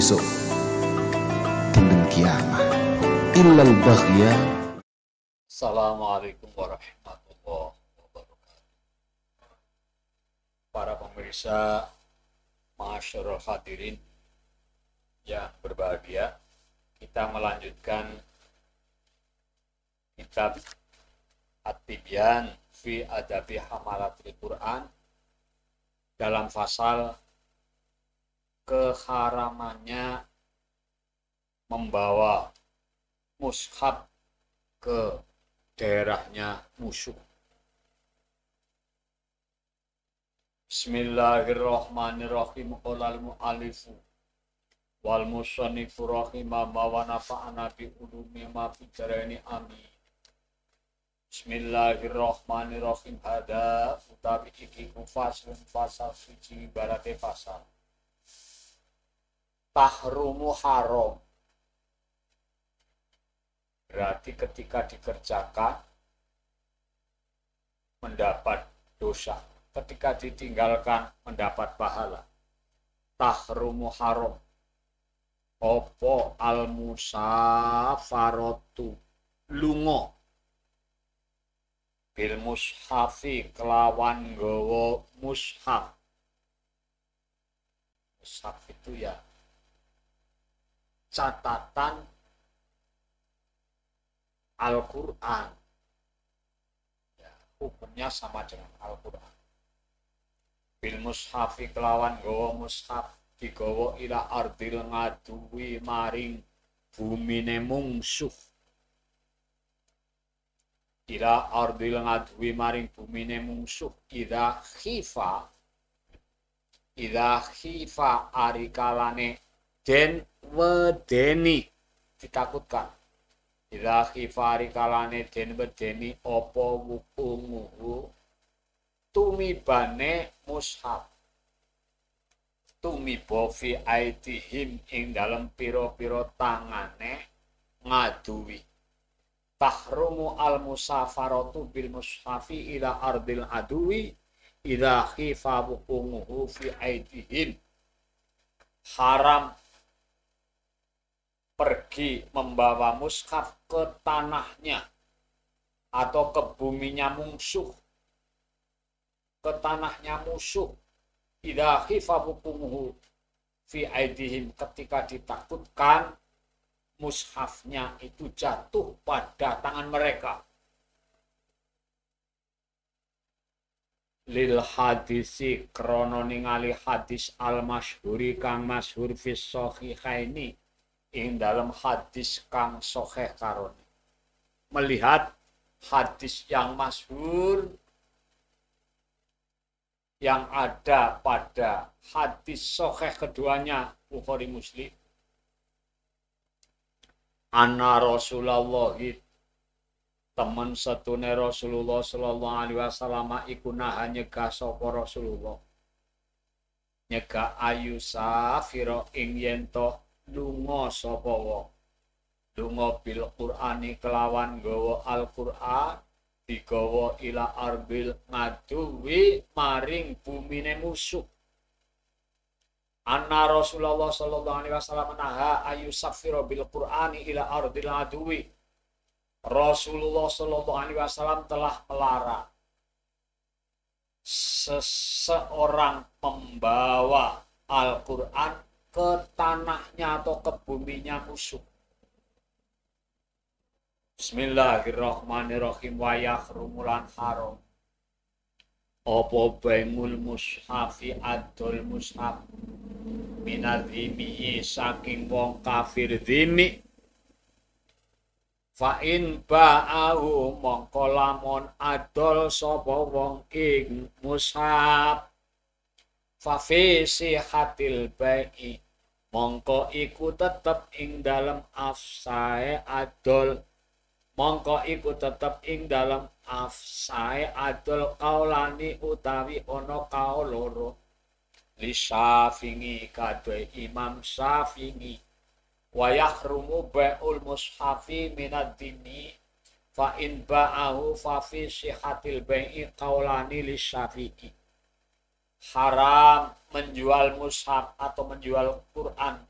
besok tindung kiamat. Illal baghya. Assalamualaikum warahmatullahi wabarakatuh. Para pemirsa, masyarul hadirin yang berbahagia, kita melanjutkan kitab At-Tibyan fi Adabi Hamalatil Quran dalam pasal keharamannya membawa mushaf ke daerahnya musuh. Bismillahirrahmanirrahim. Qolal mu'alifu wal musannifu rahimahullah wa nafa'ana bi ulumi ma fi jarani amin. Bismillahirrahmanirrahim. Hada utawi iki faslun fasal suci ibarate fasal tahrumu haram. Berarti ketika dikerjakan mendapat dosa, ketika ditinggalkan mendapat pahala. Tahrumu haram. Opo al musafaratu lungo bil mushafi kelawan gowo mushaf. Mushaf itu ya catatan Al-Quran, ya, hukumnya sama dengan Al-Quran. Bil mushafi kelawan gowo mushaf digowo ila ardil ngaduwi maring bumine mungsuh. Ila ardil ngaduwi maring bumine mungsuh. Ida khifa arikalane den wedeni ditakutkan. Ila khifari kalane den wedeni opo wukunguhu tumibane mushaf. Tumibo fi aitihim ing dalem piro-piro tangane ngaduwi. Tahrumu al musafaratu bil mushafi ila ardil aduwi ila khifa wukunguhu fi aitihim. Haram pergi membawa mushaf ke tanahnya atau ke buminya musuh, ke tanahnya musuh. Idza khifa hukumuhu fi aidihim, ketika ditakutkan mushafnya itu jatuh pada tangan mereka. Lil hadisi krono ningali hadis al masyhuri kang masyhur fi sahihaini ing dalam hadis kang sahih karon. Melihat hadis yang masyhur yang ada pada hadis sahih keduanya Bukhari Muslim. Anna Rasulullah, teman setune Rasulullah sallallahu alaihi wasallam iku naha nyegah sapa Rasulullah. Nyegah ayu safira ing yen to lunga sapa wong. Lunga bil Qur'ani kelawan gawa Al-Qur'an digawa ila arbil ngaduwi maring bumine musuh. Anna Rasulullah sallallahu alaihi wasallam naha ayu safira bil Qur'ani ila arbil aduwi. Rasulullah sallallahu alaihi wasallam telah melarang seseorang membawa Al-Qur'an ke tanahnya atau ke buminya musuh. Bismillahirrahmanirrahim. Wa yahrumulan haram opo bengul mushafi adol mushaf minadhimi saking wong kafir dhimi. Fa in ba'ahu mongko lamun adol sapa wong ing mushaf fa fi sihatil bai'i mongko iku tetep ing dalam afsae adol. Mongko iku tetep ing dalam afsae adol kaulani utawi ana kaul loro. Li Syafi'i kadhe Imam Syafi'i. Wa yahrumu bai'ul mushafi minad dini fa in ba'ahu fa fi sihatil bai'i kaulani li Syafi'i. Haram menjual mushaf atau menjual Quran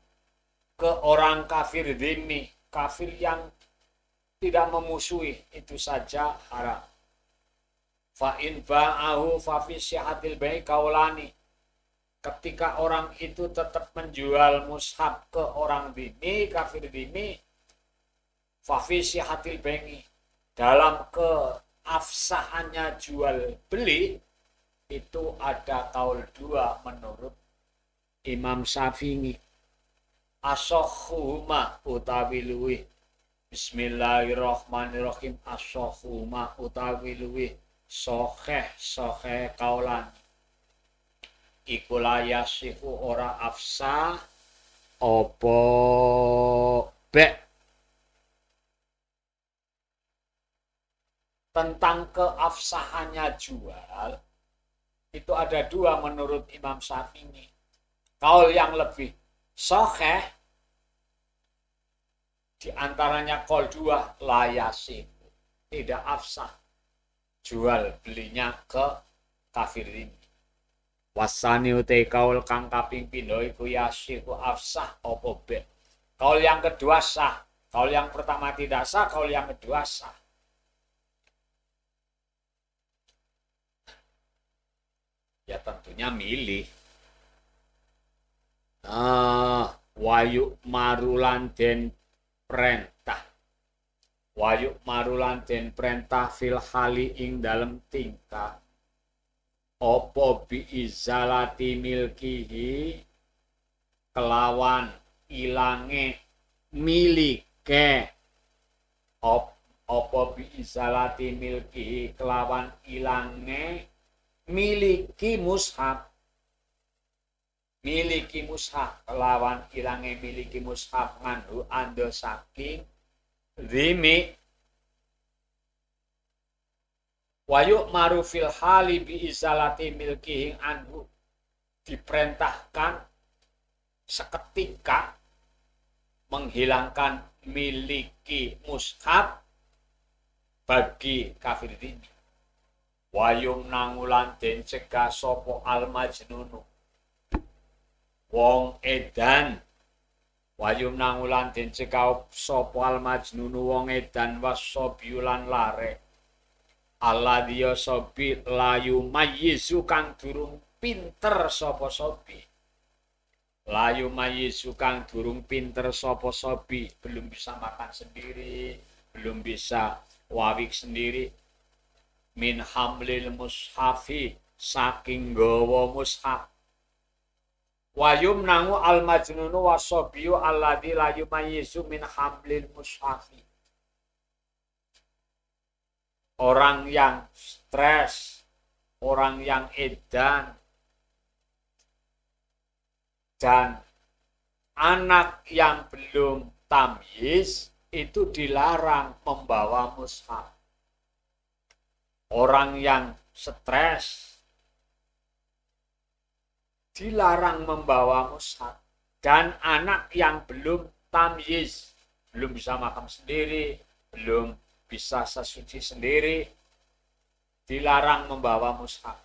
ke orang kafir dhimmi, kafir yang tidak memusuhi, itu saja haram. Fa in ba'ahu fa fi sihhatil bai' kaulani. Ketika orang itu tetap menjual mushaf ke orang dhimmi, kafir dhimmi, fa fi sihhatil bai' dalam keabsahannya jual beli, itu ada kaul dua menurut Imam Syafi'i. Asokhuhuma utawi luwih. Bismillahirrahmanirrahim. Asokhuhuma utawi luwih soheh kaulan. Iku layasihu ora afsah opo bek. Tentang keabsahannya jual, itu ada dua menurut Imam Syafi'i. Kaul yang lebih soheh, diantaranya kaul dua, layasih, tidak afsah jual belinya ke kafir ini. Wasani utai kaul kang kaping pindho iku yasihu afsah opo bek. Kaul yang kedua sah, kaul yang pertama tidak sah, kaul yang kedua sah. Ya tentunya milih. Wayu marulan den perintah. Wayu marulan den perintah fil hali ing dalem tingkah. Opo bi izalati milkihi kelawan ilange milike. Opo bi izalati milkihi kelawan ilange miliki mushaf. Miliki mushaf kelawan ilange miliki mushaf ngandhu ando saking dhimmi. Wayuk marufil hali bi izalati milkihi anhu, diperintahkan seketika menghilangkan miliki mushaf bagi kafir dhimmi. Wayung nangulan den cegah sopo al majnunu wong edan. Wayung nangulan den cegah sopo al majnunu wong edan wasobiulan lare. Allah dia sobi layu mayizu kang durung pinter sopo sobi. Layu mayizu kang durung pinter sopo sobi, belum bisa makan sendiri, belum bisa wawik sendiri. Min hamlil mushafi saking gawa mushaf. Wayum nangu al majnunu wasobiyu alladzi la yumayyizu min hamlil mushafi. Orang yang stres, orang yang edan, dan anak yang belum tamyiz itu dilarang membawa mushaf. Orang yang stres dilarang membawa mushaf, dan anak yang belum tamyiz, belum bisa makan sendiri, belum bisa sesuci sendiri, dilarang membawa mushaf.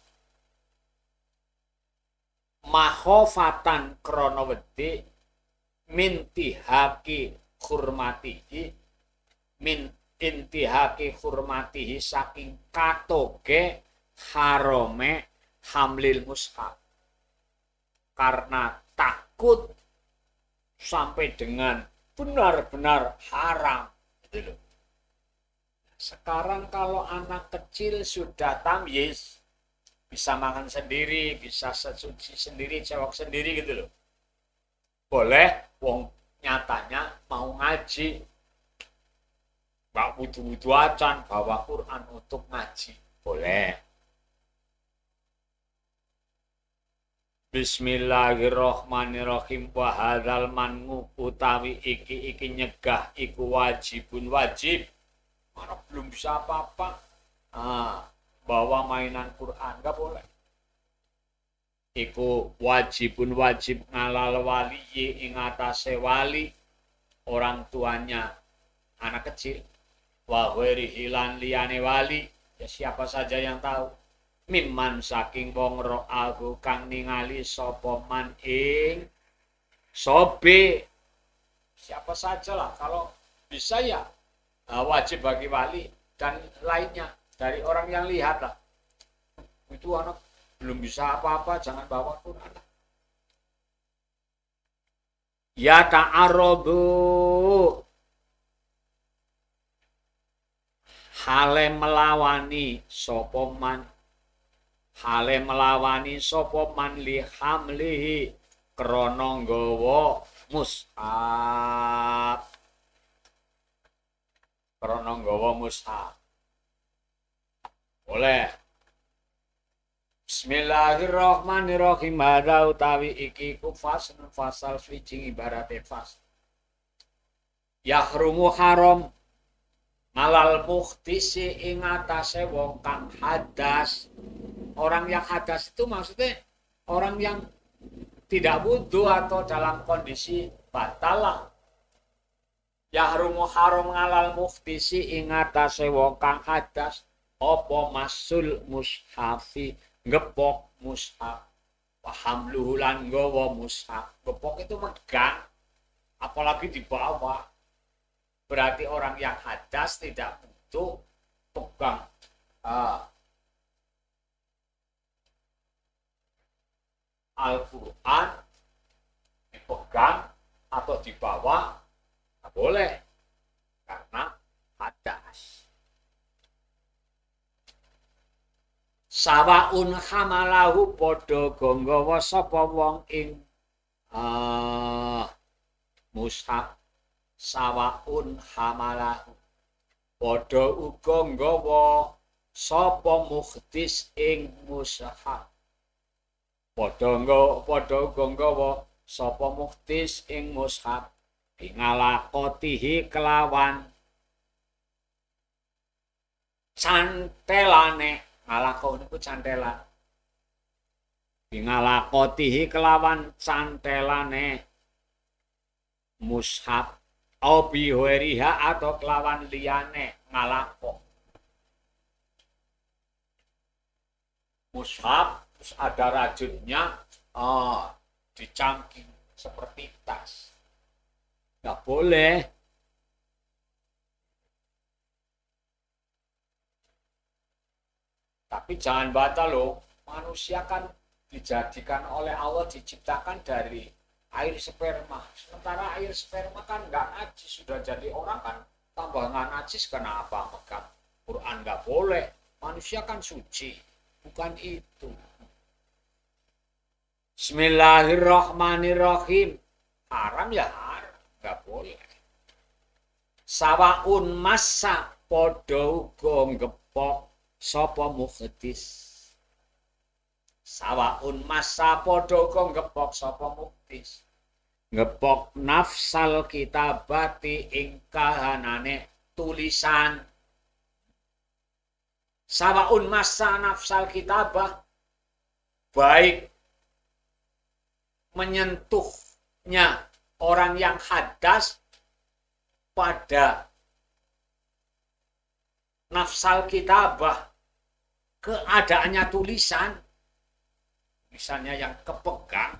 Mahofatan kronowedi mintihaki hurmatihi min intihaki hurmatihi saking katoge harome hamlil mushaf, karena takut sampai dengan benar-benar haram gitu loh. Sekarang kalau anak kecil sudah tamyiz, bisa makan sendiri, bisa sesuci sendiri, cewek sendiri gitu loh, boleh, wong nyatanya mau ngaji, bak wudu-wudu acan, bawa Quran untuk ngaji, boleh. Bismillahirrahmanirrahim. Wa hadzal mangu utawi iki nyegah iku wajibun wajib. Mana belum bisa apa-apa, bawa mainan Quran enggak boleh. Iku wajibun wajib ngalal waliyi ing atase wali, orang tuanya anak kecil. Wa ghairihi lan liyane wali, ya siapa saja yang tahu. Mimman saking wong ro'ahu kang ningali sapa man ing sobe siapa saja lah. Kalau bisa ya wajib bagi wali dan lainnya dari orang yang lihat lah. Itu anak belum bisa apa-apa, jangan bawa Quran. Ya ta'arobu hale melawani sopoman li hamlihi krana nggawa mushaf. Krana nggawa mushaf. Boleh. Bismillahirrahmanirrahim. Hada utawi iki ku fasal switching ibarate fas. Yahrumu haram malal muhtisi ing atase wong kang hadas. Orang yang hadas itu maksudnya orang yang tidak wudu atau dalam kondisi batalah. Yahrumu haram malal muhtisi ing atase wong kang hadas apa masul mushafi ngepok mushaf, paham luhulan nggawa mushaf. Ngepok itu megang, apalagi di bawah. Berarti orang yang hadas tidak butuh pegang Al-Quran dipegang atau dibawa, nggak boleh karena hadas. Sawaun hamalahu padha ganggawa sapa wong ing mushaf. Sawaun hamalahu padha uga nggawa sapa muhdis ing mushaf. Padha nggawa sapa muhdis ing mushaf ingalakotihi kelawan cantelane. Ngalakon niku cantelan. Ngalakotihi kelawan cantelane mushaf au bihueriha atau kelawan liyane ngalakon. Mushaf terus ada rajutnya dicangking seperti tas. Nggak boleh. Tapi jangan batal loh, manusia kan dijadikan oleh Allah, diciptakan dari air sperma. Sementara air sperma kan nggak najis, sudah jadi orang kan tambah nggak najis, kenapa megang Quran nggak boleh? Manusia kan suci, bukan itu. Bismillahirrahmanirrahim. Haram ya haram, nggak boleh. Sawaun massa podo gepok sapa muhdis. Sawaun massa padha ngepok sapa muhdis. Ngepok nafsal kitabati ing kahanane tulisan. Sawaun massa nafsal kitabah, baik menyentuhnya orang yang hadas pada nafsal kitabah, keadaannya tulisan, misalnya yang kepegang,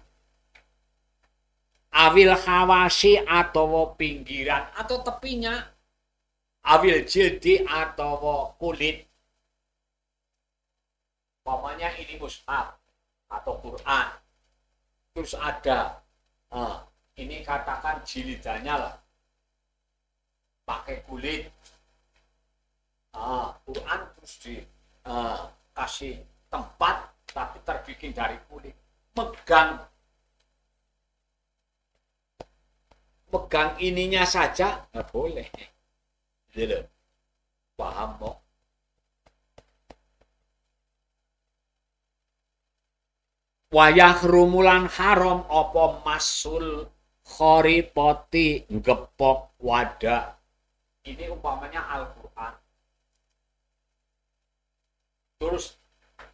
awil hawasi atau pinggiran atau tepinya, awil jildi atau kulit. Pokoknya ini mushaf atau Quran. Terus ada, ini katakan jilidanya lah, pakai kulit. Quran terus dikasih tempat tapi terbikin dari kulit. Megang ininya saja nggak boleh. Gitu. Paham kok? Wayah rumulan haram apa masul khoritoti ngepok wadah. Ini umpamanya Al-Quran. Terus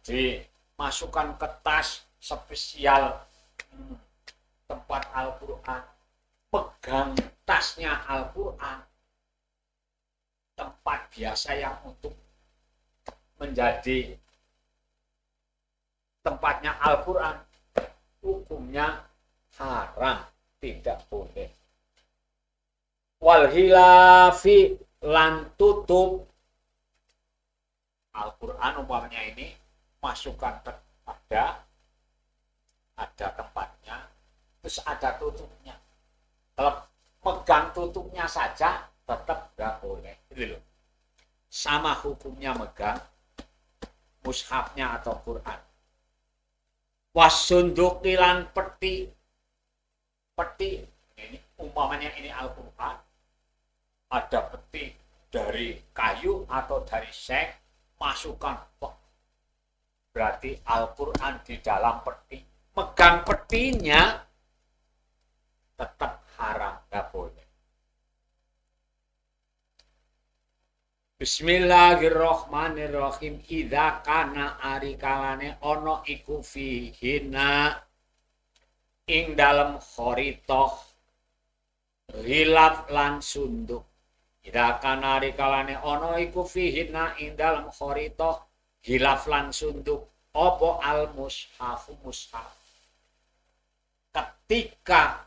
dimasukkan ke tas spesial tempat Al-Quran. Pegang tasnya Al-Quran. Tempat biasa yang untuk menjadi tempatnya Al-Quran. Hukumnya haram, tidak boleh. wal hilafi lan tutup. Al-Qur'an umpamanya ini masukkan ada tempatnya, terus ada tutupnya. Kalau megang tutupnya saja tetap nggak boleh, gitu loh. Sama hukumnya megang mushafnya atau Quran. Wasunduki lan peti ini umpamanya ini Al-Quran, ada peti dari kayu atau dari seng, masukkan, berarti Al-Quran di dalam peti. Megang petinya tetap haram, nggak boleh. Bismillahirrahmanirrahim. Idza kana ari kalane ana iku fihina ing dalem kharithah hilaf lan sunduk. Idza kana ari kalane ana iku fihina ing dalem kharithah hilaf lan sunduk apa al mushaf. Ketika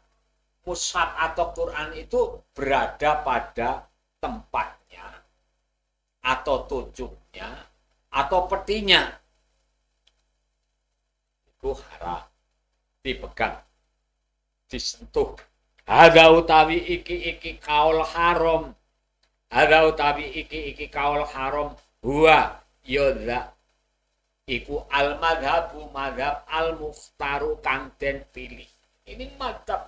mushaf atau Quran itu berada pada tempatnya atau tujuhnya atau petinya, itu haram dipegang, disentuh. Hadza utawi iki kaul haram. Hadza utawi iki kaul haram. Huwa yodha iku al-madhabu madhab al-mukhtaru kang den pilih. Ini madhab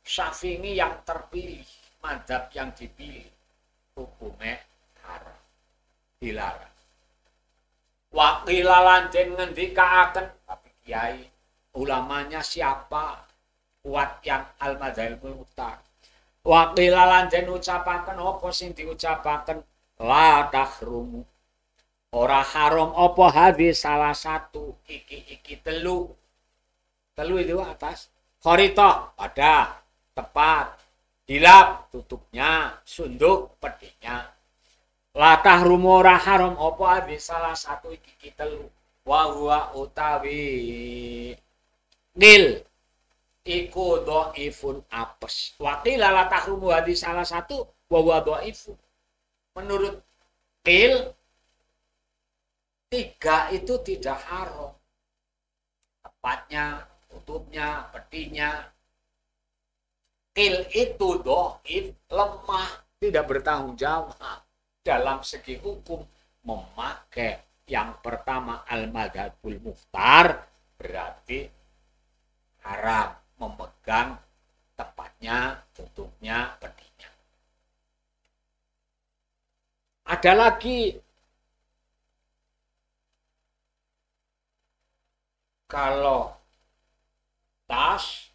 Syafi'i yang terpilih, madhab yang dipilih, hukumnya haram, dilarang. Wakilalan den ngendikaaken, tapi kiai ulamanya siapa? Kuat yang al-madhabul mukhtar. Wakilalan den ucapaken apa sing diucapaken la tahrumu. Ora haram apa hadis salah satu iki telu itu atas. Kharithah pada tepat, hilaf tutupnya, sunduk petinya. Latah rumora haram apa hadis salah satu iki telu. Wa huwa utawi nil iku dhaifun apes. Wakil latah rumu hadis salah satu wa huwa dhaifun. Menurut qil 3 itu tidak haram. Tempatnya, tutupnya, petinya. Qil itu dhaif, lemah, tidak bertanggung jawab. Dalam segi hukum memakai yang pertama al-madhabul mukhtar berarti haram memegang tempatnya, tutupnya, petinya. Ada lagi kalau tas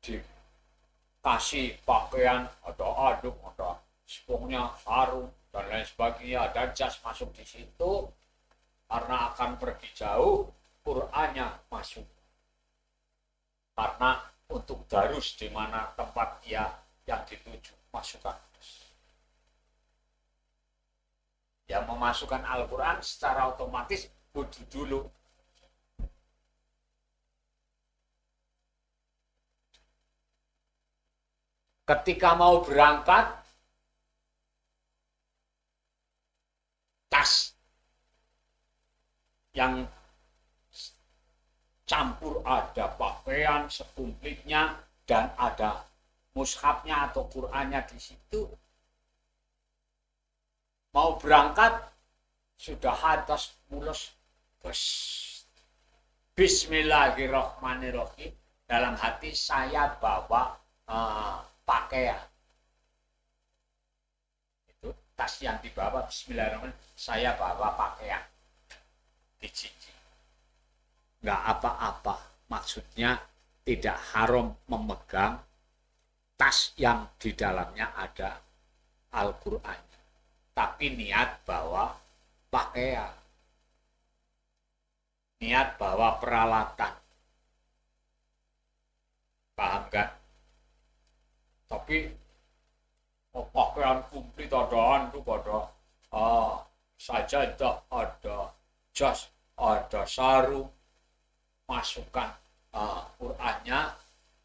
dikasih pakaian, ada aduk, ada spongnya, sarung, dan lain sebagainya, ada jas masuk di situ, karena akan pergi jauh, Qur'annya masuk. Karena untuk darus di mana tempat dia yang dituju, masukkan. Yang memasukkan Al-Quran secara otomatis kudu dulu. Ketika mau berangkat, tas yang campur ada pakaian sekumplitnya dan ada mushafnya atau Qur'annya di situ. Mau berangkat sudah atas mulus Bismillahirrahmanirrahim, dalam hati saya bawa pakaian. Itu tas yang dibawa Bismillahirrahmanirrahim, saya bawa pakaian. Dijiji. Nggak apa-apa, maksudnya tidak haram memegang tas yang di dalamnya ada Al-Qur'an. Tapi niat bawa pakaian, niat bawa peralatan, paham kan? Tapi pakaian komplit ada itu pada sajadah, ada jas, ada sarung, masukkan Qur'annya,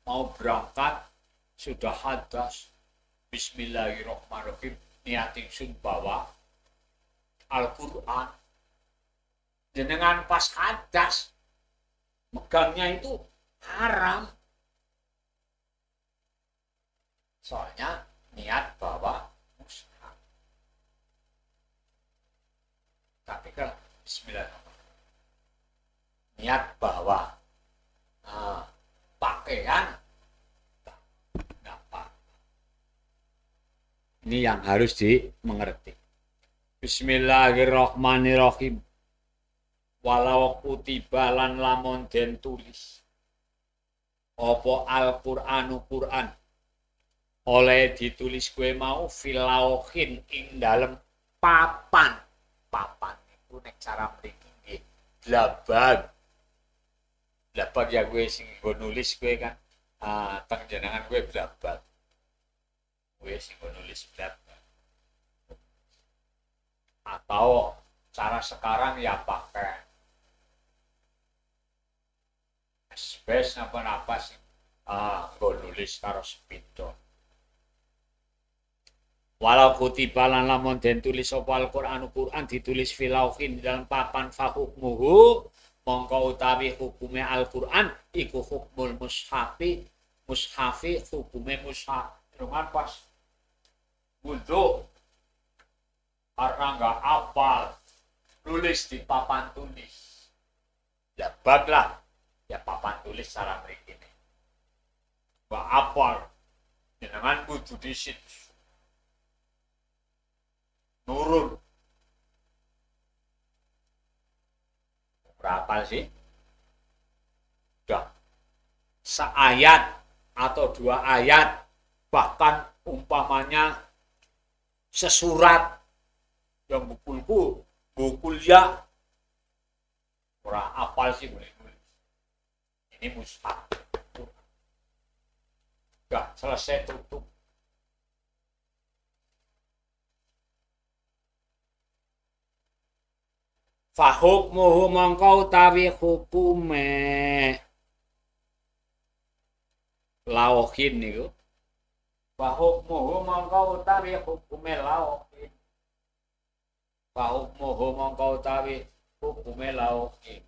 mau berangkat sudah hadas bismillahirrahmanirrahim niat ingsun bawa Al-Qur'an jenengan pas hadas megangnya itu haram soalnya niat bawa mushaf tapi kan bismillahirrahmanirrahim niat bawa pakaian apa ini yang harus dimengerti. Bismillahirrahmanirrahim. Walau kutiba lan lamun den tulis apa Al-Qur'anu Qur'an oleh ditulis kue mau filauhin ing dalem papan itu nek cara mriki nggih dlaban ya gue sing nggo nulis gue kan teng jenengan gue dlaban gue sing nggo nulis dlaban atau cara sekarang ya pakai space apa sih nggo nulis karo spidol. Walau kutiba lan lamun den tulis apa Al-Qur'anu Qur'an ditulis filauhin dalam papan fahukmuhu mongko utawi hukume Al-Qur'an iku hukmul mushafi hukume mushaf. Dengan pas wudu karena nggak apal tulis di papan tulis ya baglah ya papan tulis cara mriki nggak apal jenengan kudu disit nurun berapa sih? Udah seayat atau 2 ayat bahkan umpamanya sesurat yang bukulku bukulnya kurang apal sih boleh nulis ini mushaf udah selesai tutup. Fahukmuhu mongko utawi hukume lauhin niku fahukmuhu mongko utawi hukume lauhin fahukmuhu mongko utawi hukume lauhin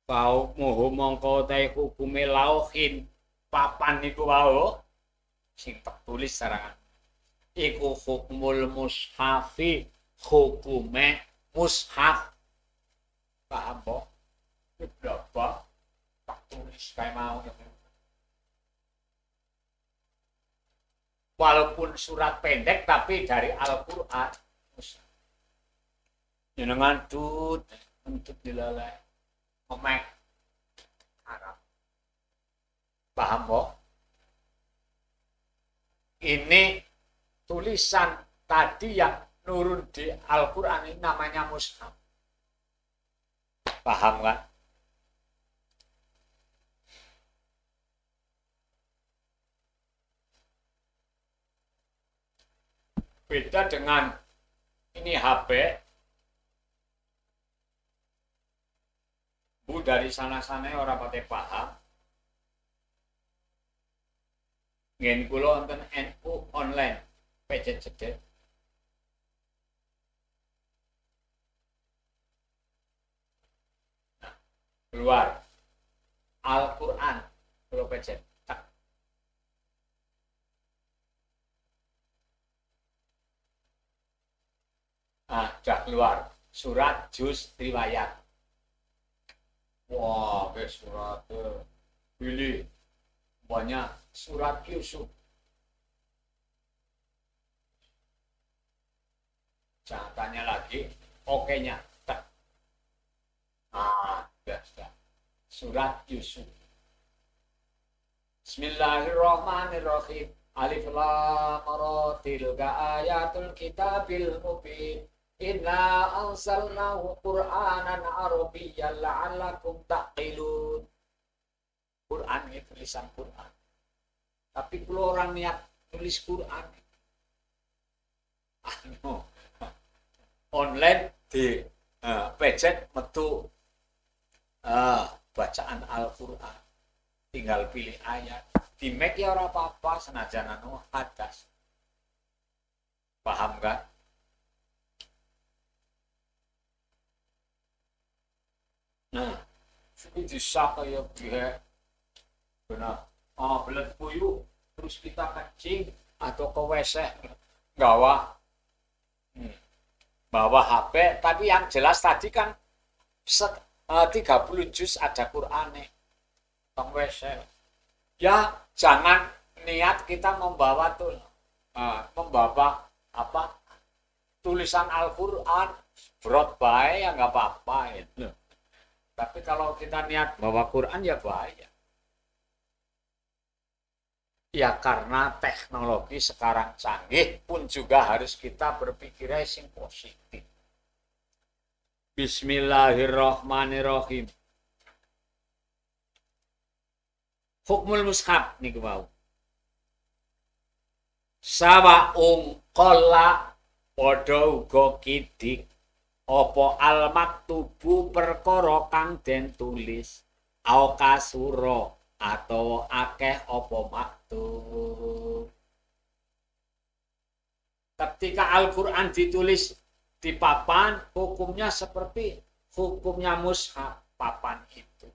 Fahukmuhu mongko utawi hukume lauhin papan niku wau sing tertulis sarangan iku hukmul mushafi hukume mushaf paham po berapa tak tulis kayak mau walaupun surat pendek tapi dari Al-Qur'an jenengan untuk dilalai omek Arab paham kok ini tulisan tadi yang nurun di Al-Qur'an ini namanya mushaf paham kan beda dengan ini HP Bu dari sana-sana orang pakai paham. Ngen kula wonten NU online pejet-jejet. Nah, keluar Al-Qur'an kula pejet. Nah, sudah keluar surat juz riwayat. Wah, ke surat pilih banyak surat Yusuf. Jangan tanya lagi, oke-nya. Ah, sudah. Surat Yusuf. Bismillahirrahmanirrahim. Alif lam ra tilka ayatul kitabil mubin. Inna anzalnahu Qur'anan Arabiyyan la'allakum taqilun. Quran ini tulisan Quran. Tapi kalau orang niat tulis Quran online di pejet metu bacaan Al-Quran. Tinggal pilih ayat. Di Mac ya ora apa-apa senajan anu hadas. Paham kan? Nah, ini bisa kayak bihe. Benar. Belet puyuh terus kita kencing atau ke WC bawa HP, tapi yang jelas tadi kan 30 juz ada Quran nih. Tong WC. Ya, jangan niat kita membawa apa? Tulisan Al-Qur'an brot bae ya nggak apa-apa itu. Tapi kalau kita niat bawa Quran ya bahaya. Ya karena teknologi sekarang canggih pun juga harus kita berpikir yang positif. Bismillahirrahmanirrahim. Hukmul mushaf niku wau. Sawaung qalla padha uga kidik apa al maktubu perkara kang den tulis au kasura atau akeh apa maktub. Ketika Al-Qur'an ditulis di papan, hukumnya seperti hukumnya mushaf papan itu.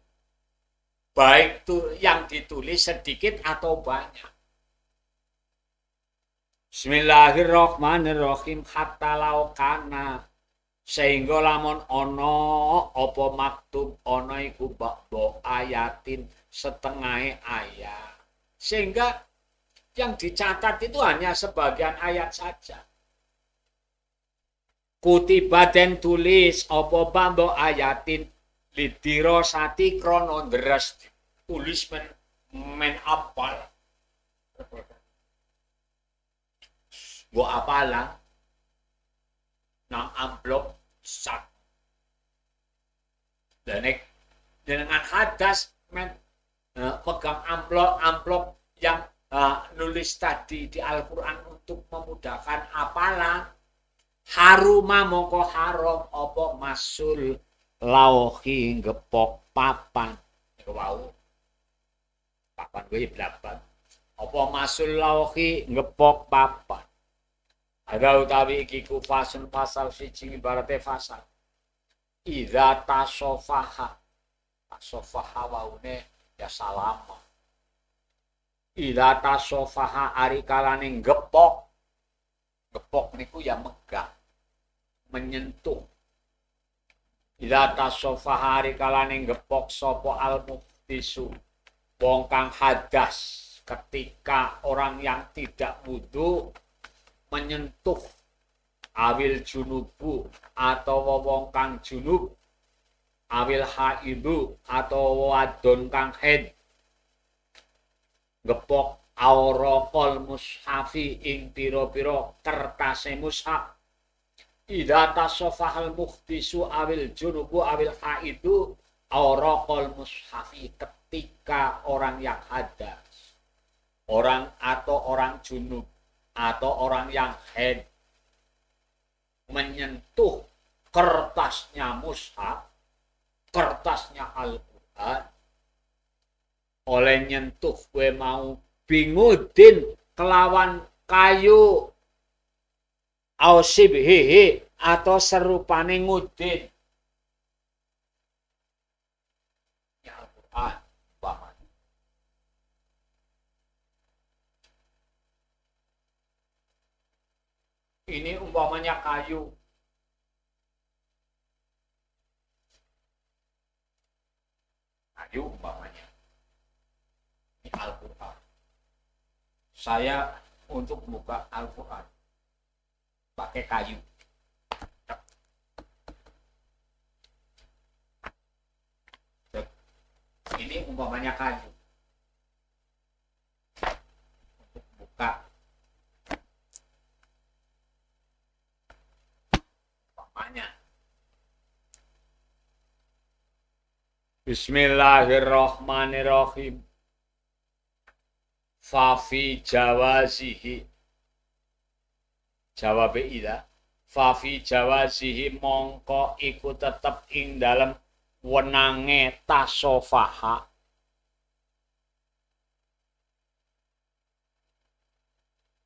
Baik tuh yang ditulis sedikit atau banyak. Bismillahirrahmanirrahim. Hatta laukana, sehingga lamun ono apa maktub ono iku ba'da ayatin setengah ayat. Sehingga yang dicatat itu hanya sebagian ayat saja. Kutiba den tulis apa ba'da ayatin lidirosati krono deres tulis men apal. Gua apalah nang amplop sak. Dan dengan hadas pegang amplop yang nulis tadi di Al-Quran untuk memudahkan apalan. Haruma mongko haram apa masul lauhi ngepok papan. Wow. Papan gue berapa? Apa masul lauhi ngepok papan. Ada utawi iki ku fasun pasal siji ibarate fasal. Idza tasofaha. Tasofaha waune ya salama. Idza tasofaha ari kalane ngepok. Ngepok niku ya megah. Menyentuh. Idza tasofaha ari kalane ngepok sapa al-muhtisu. Wong kang hadas ketika orang yang tidak wudu menyentuh awil junubu atau wong kang junub, awil haidu atau wadon kang haid, ngepok auraqal mushafi ing pira-pira kertase mushaf. Idza tasafahal mukhtisu awil junubu awil haidu auraqal mushafi, ketika orang yang hadas, orang atau orang junub atau orang yang haid menyentuh kertasnya mushaf, kertasnya Al-Quran, oleh nyentuh gue mau bingudin kelawan kayu ausibhihi atau serupane ngudin ya Al-Quran. Ini umpamanya kayu. Kayu umpamanya. Ini Al-Quran. Saya untuk buka Al-Quran pakai kayu. Ini umpamanya kayu. Bismillahirrahmanirrahim. Fa fi jawazihi. Jawab ida. Fa fi jawazihi mongko iku tetep ing dalem wenange tasofaha.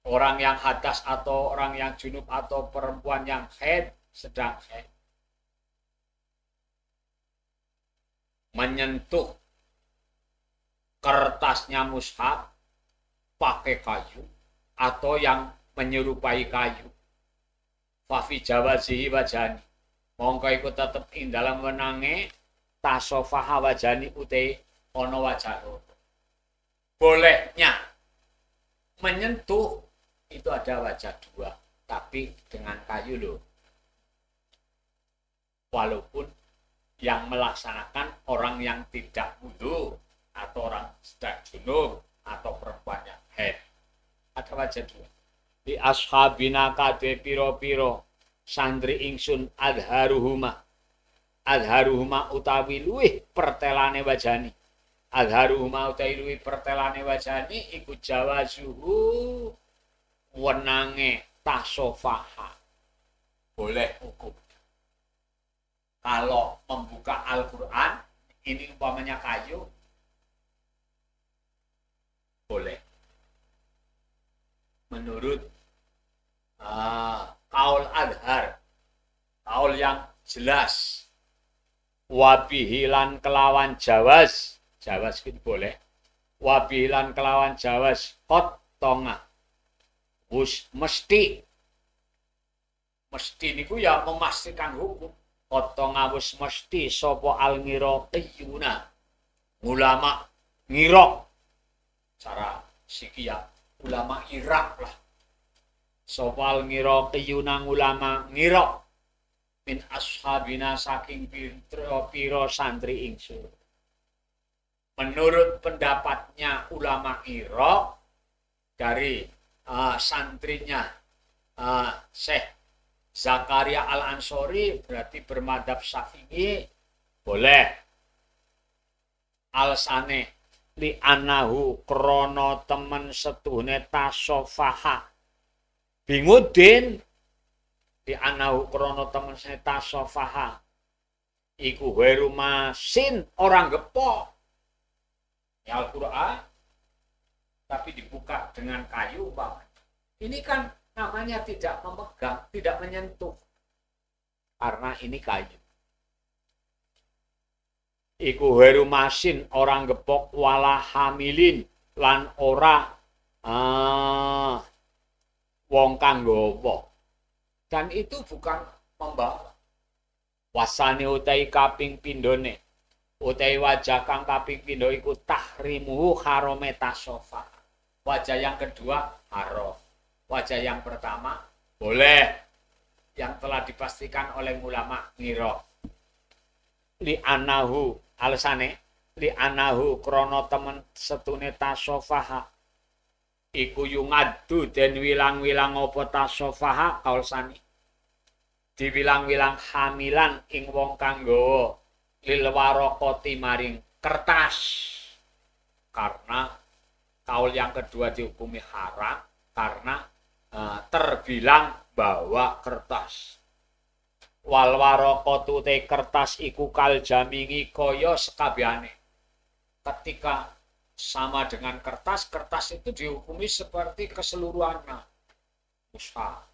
Orang yang hadas atau orang yang junub atau perempuan yang haid sedang haid menyentuh kertasnya mushaf pakai kayu atau yang menyerupai kayu. Fafi jawazihi wajani. Mongko iku tetep ing dalam wenange tasofaha wajani utai ono wajah. Bolehnya menyentuh itu ada wajah dua, tapi dengan kayu loh. Walaupun yang melaksanakan orang yang tidak wudu atau orang sedang junub atau perempuan yang haid. Ada wajah dua. Di ashabina kade piro-piro santri ingsun adharuhuma utawi luwih pertelane wajani. Adharuhuma utawi luwih pertelane wajani iku jawazuhu wenange tasofaha. Boleh hukum. Kalau membuka Al-Quran, ini umpamanya kayu, boleh. Menurut kaul adhar, kaul yang jelas, wabihilan kelawan jawas itu boleh. Wabihilan kelawan jawas, kotonga, mesti niku ya memastikan hukum. Otong awus mesti sopo al ngiro kiyuna ulama ngiro cara sikia ulama Irak lah sopo al ngiro kiyuna ulama ngiro min ashabina saking piro santri ingsun. Menurut pendapatnya ulama Irak dari santrinya Syekh Zakaria Al-Ansori berarti bermadhab Syafi'i boleh. Alsane li anahu krono temen setuhne tasofaha bingudin li anahu krono temen setuhne tasofaha iku weru masin orang gepok ya Al-Quran tapi dibuka dengan kayu bang. Ini kan namanya tidak memegang, tidak menyentuh. Karena ini kayu. Iku heru masin orang gepok wala hamilin lan ora wong kang nggawa. Dan itu bukan membawa. Wasane utai kaping pindone. Utai wajah kang kaping pindo iku tahrimuhu harome tasofa. Wajah yang kedua haram. Wajah yang pertama boleh yang telah dipastikan oleh ulama ngiro. Li anahu alsane li anahu krono temen setune tasofaha iku yungadu den wilang-wilang apa tasofaha kaulsani diwilang-wilang hamilan ing wong kang nggawa lil waraqati maring kertas. Karena kaul yang kedua dihukumi haram karena terbilang bawa kertas. Wal waraqatu te kertas iku kal jamingi kaya sekabehane. Ketika sama dengan kertas, kertas itu dihukumi seperti keseluruhannya. Mushaf.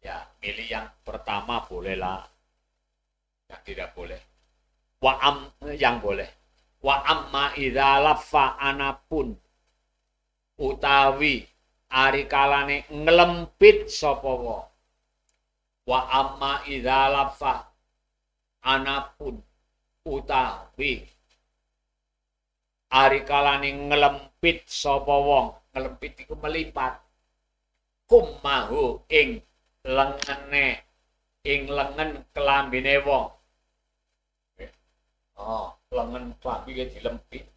Ya, milih yang pertama bolehlah. Yang tidak boleh. Yang boleh. Wa amma idza laffa anapun utawi ari kalane nglempit sapa wa. Wa amma idza laffa anapun utawi ari kalane nglempit sapa wong. Nglempit iku melipat. Kumahu ing lengen kelambine wong. Lengen klambi dilempit.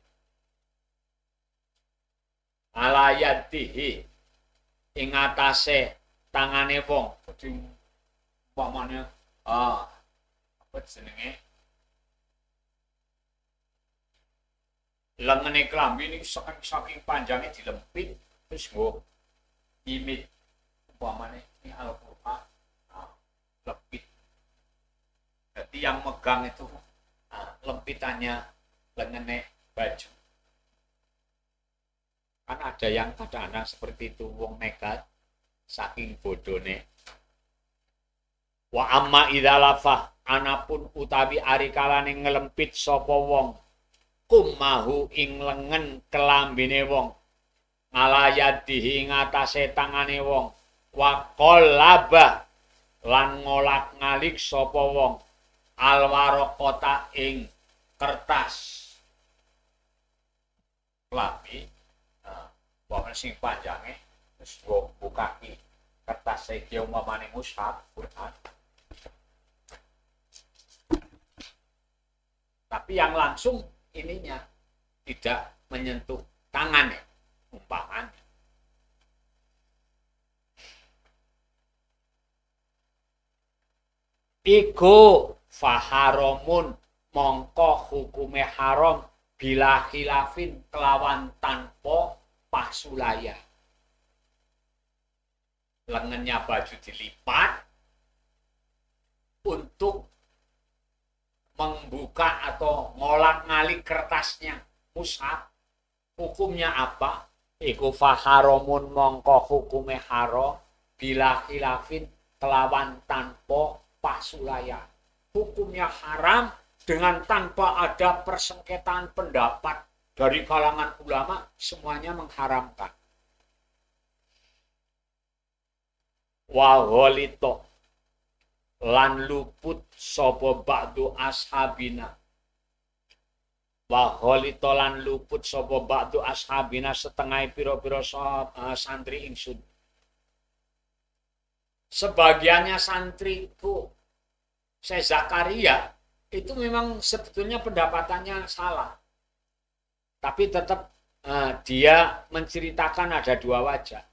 Alayatihi ing atase tangane wong. Dadi umpamane apa jenenge? lengene klambi niku saking panjangnya dilempit terus nggo imit umpamane ini Al-Qur'an lempit. Jadi yang megang itu lempitannya lengene baju. Kan ada yang kadang-kadang seperti itu wong nekat saking bodone. Wa amma idza lafah anapun utawi ari kalane ngelempit sapa wong kumahu ing lengen kelambine wong ngalayadihi ngatasé tangane wong wa qallaba lan ngolak-ngalik sapa wong alwaraqata ing kertas klambi wong sing panjange terus bukaki kertas iki umpamane mushaf Quran. Tapi yang langsung ininya tidak menyentuh tangannya umpamanya. Iku faharomun mongko hukume haram bila khilafin kelawan tanpa pasulaya. Lengannya baju dilipat untuk membuka atau ngolak-ngalik kertasnya mushaf. Hukumnya apa? Iku faharomun mongko hukume haram bila khilafin kelawan tanpa pasulaya. Hukumnya haram dengan tanpa ada persengketaan pendapat dari kalangan ulama, semuanya mengharamkan. Wagholito lan luput sapa ba'du ashabina. Wagholito lan luput sapa ba'du ashabina setengah pira-pira santri ingsun. Sebagiannya santriku Syekh Zakaria itu memang sebetulnya pendapatannya salah. Tapi tetap dia menceritakan ada dua wajah.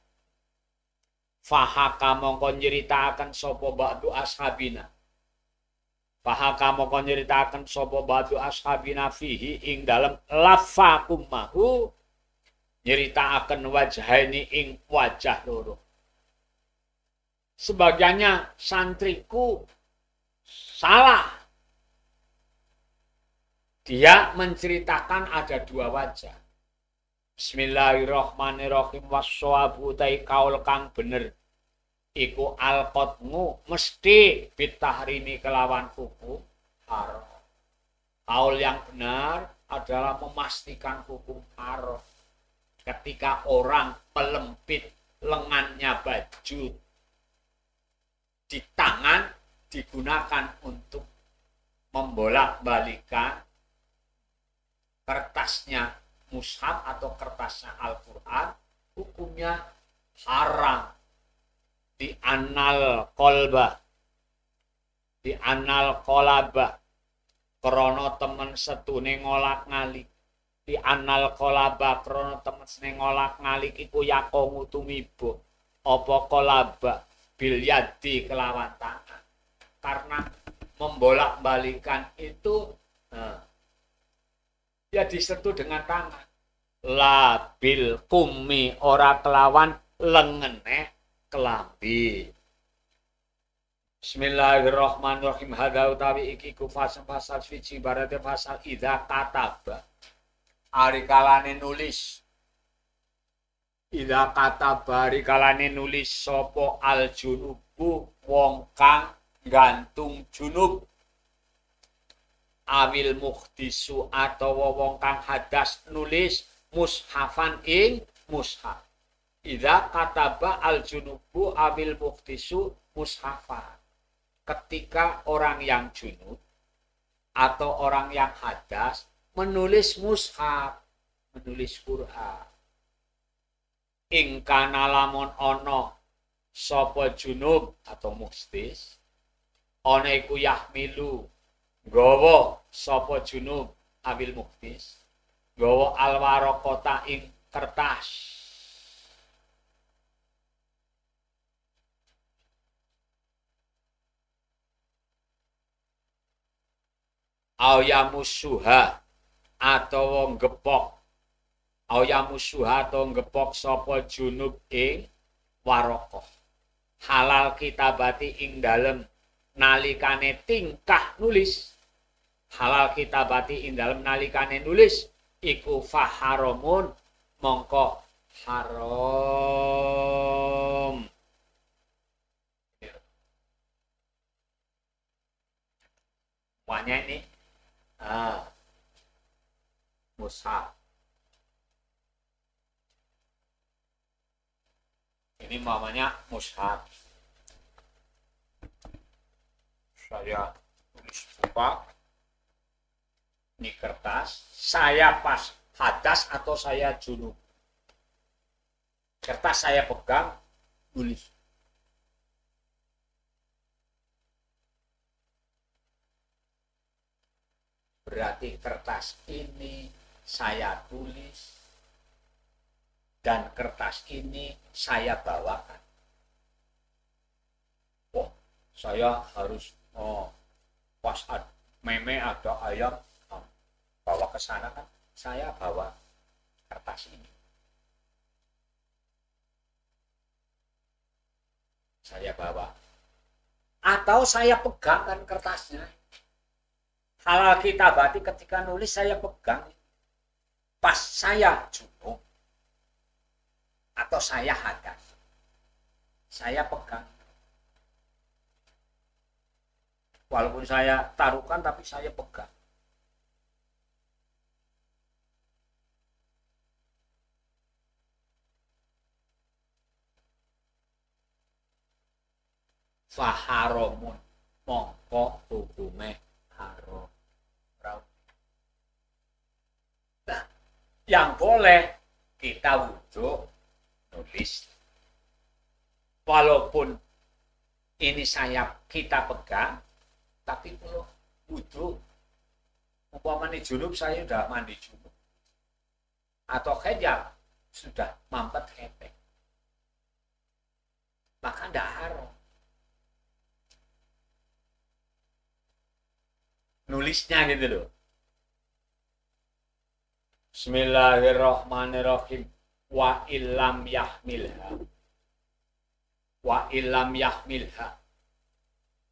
Fahaka mongko nyeritakan sapa ba'du ashabina. Fahaka mongko nyeritakan sapa ba'du ashabina fihi ing dalam lafakumahu nyeritakan wajhaini ing wajah loro. Sebagiannya santriku salah. Dia menceritakan ada dua wajah. Bismillahirrahmanirrahim wassawabu tai kaul kang bener iku alqatmu mesti bitahrimi kelawan hukum haram. Kaul yang benar adalah memastikan hukum haram. Ketika orang melempit lengannya baju di tangan digunakan untuk membolak-balikan kertasnya mushaf atau kertasnya Al-Quran, hukumnya haram. Di anal kolba, di anal kolaba, krono temen setune ngolak ngalik. Di anal kolaba, krono temen setune ngolak ngalik iku yakongu tumibo. Opo kolaba, bilyadi kelawan tangan. Karena membolak-balikan itu ya disentuh dengan tangan. Labil kumi ora kelawan lengene kelambi. Bismillahirrahmanirrahim. Hadza utawi iki ku pasal suci barate pasal idza kataba. Ari kalane nulis. Idza kataba ari kalane nulis sapa al junubu wong kang gantung junub. Awil mukhdisu atau wong kang hadas nulis mushafan ing mushaf. Idza kataba al junubu awil mukhdisu mushafan. Ketika orang yang junub atau orang yang hadas menulis mushaf, menulis Quran. Ing kana lamun ana sapa junub atau mukhtis ana iku yahmilu gawa sapa junub abil mukhtis gawa alwaraqata ing kertas ayamusuha atawa gepok aya musuha to gepok sapa junub ing warokoh halal kitabati ing dalem nalikane tingkah nulis halal kitabati ing dalem nalikane nulis iku faharamun mongko haram. Semuanya ini mushaf. Ini namanya mushaf. Saya tulis buka. Ini kertas. Saya pas hadas atau saya junub. Kertas saya pegang, tulis. Berarti kertas ini saya tulis dan kertas ini saya bawakan. Oh, saya harus pas meme ada ayam bawa ke sana kan, saya bawa kertas ini. Saya bawa. Atau saya pegangkan kertasnya. Halal kitabati ketika nulis saya pegang. Pas saya junub. Atau saya hadas. Saya pegang. Walaupun saya taruhkan tapi saya pegang. Faharomun mongko hukume haram. Nah, yang boleh kita wudhu nulis. Walaupun ini kita pegang, tapi kalau wudhu, umpamanya junub saya sudah mandi junub. Atau khejab sudah mampet khepek. Maka tidak haram. Nulisnya gitu loh. Bismillahirrahmanirrahim. Wa illam yahmilha. Wa illam yahmilha.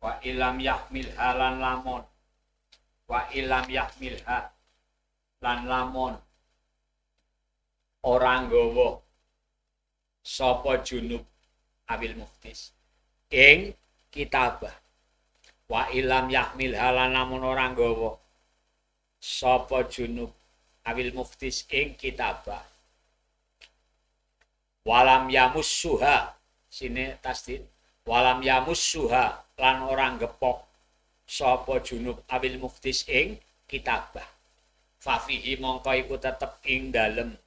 Wa illam yahmilha lan lamun. Wa illam yahmilha lan lamun. Orang gowo sapa junub abil muhtis. Ing kitabah. Wa ilam yahmil halan namun orang gawa sapa junub awil muftis ing kitabah walam yamussuha sini tasdid walam yamussuha lan orang gepok sapa junub awil muftis ing kitabah fafihi mongko iku tetep ing dalem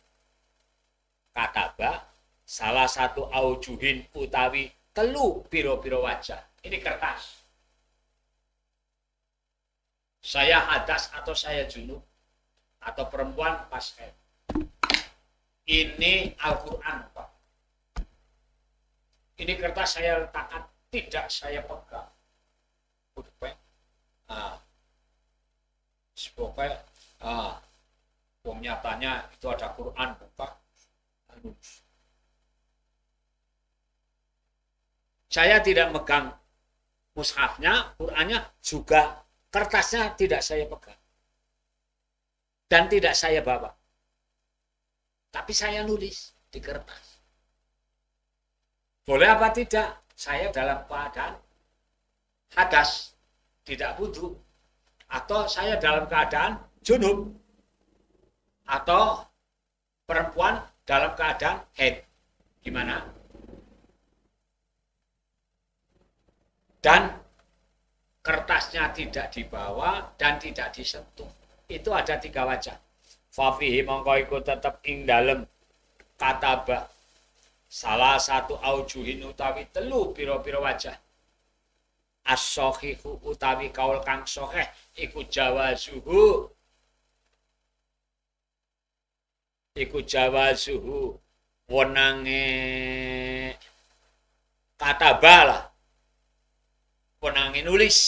katabah salah satu aujuhin utawi telu piro-piro wajah. Ini kertas. Saya hadas atau saya junub atau perempuan pas haid. Ini Al-Quran, Pak. Ini kertas saya letakkan, tidak saya pegang. Nyatanya itu ada Quran, Pak. Saya tidak megang mushafnya, Qurannya juga. Kertasnya tidak saya pegang. Dan tidak saya bawa. Tapi saya nulis di kertas. Boleh apa tidak? Saya dalam keadaan hadas, tidak wudu. Atau saya dalam keadaan junub. Atau perempuan dalam keadaan haid. Gimana? Dan kertasnya tidak dibawa dan tidak disentuh. Itu ada 3 wajah. Fafihi mongko iku tetep ing dalem katabah salah satu aujuhin utawi telu pira-pira wajah. As-sahihu utawi kaul kang sahih iku jawazuhu wenange katabah lah. Wenangi nulis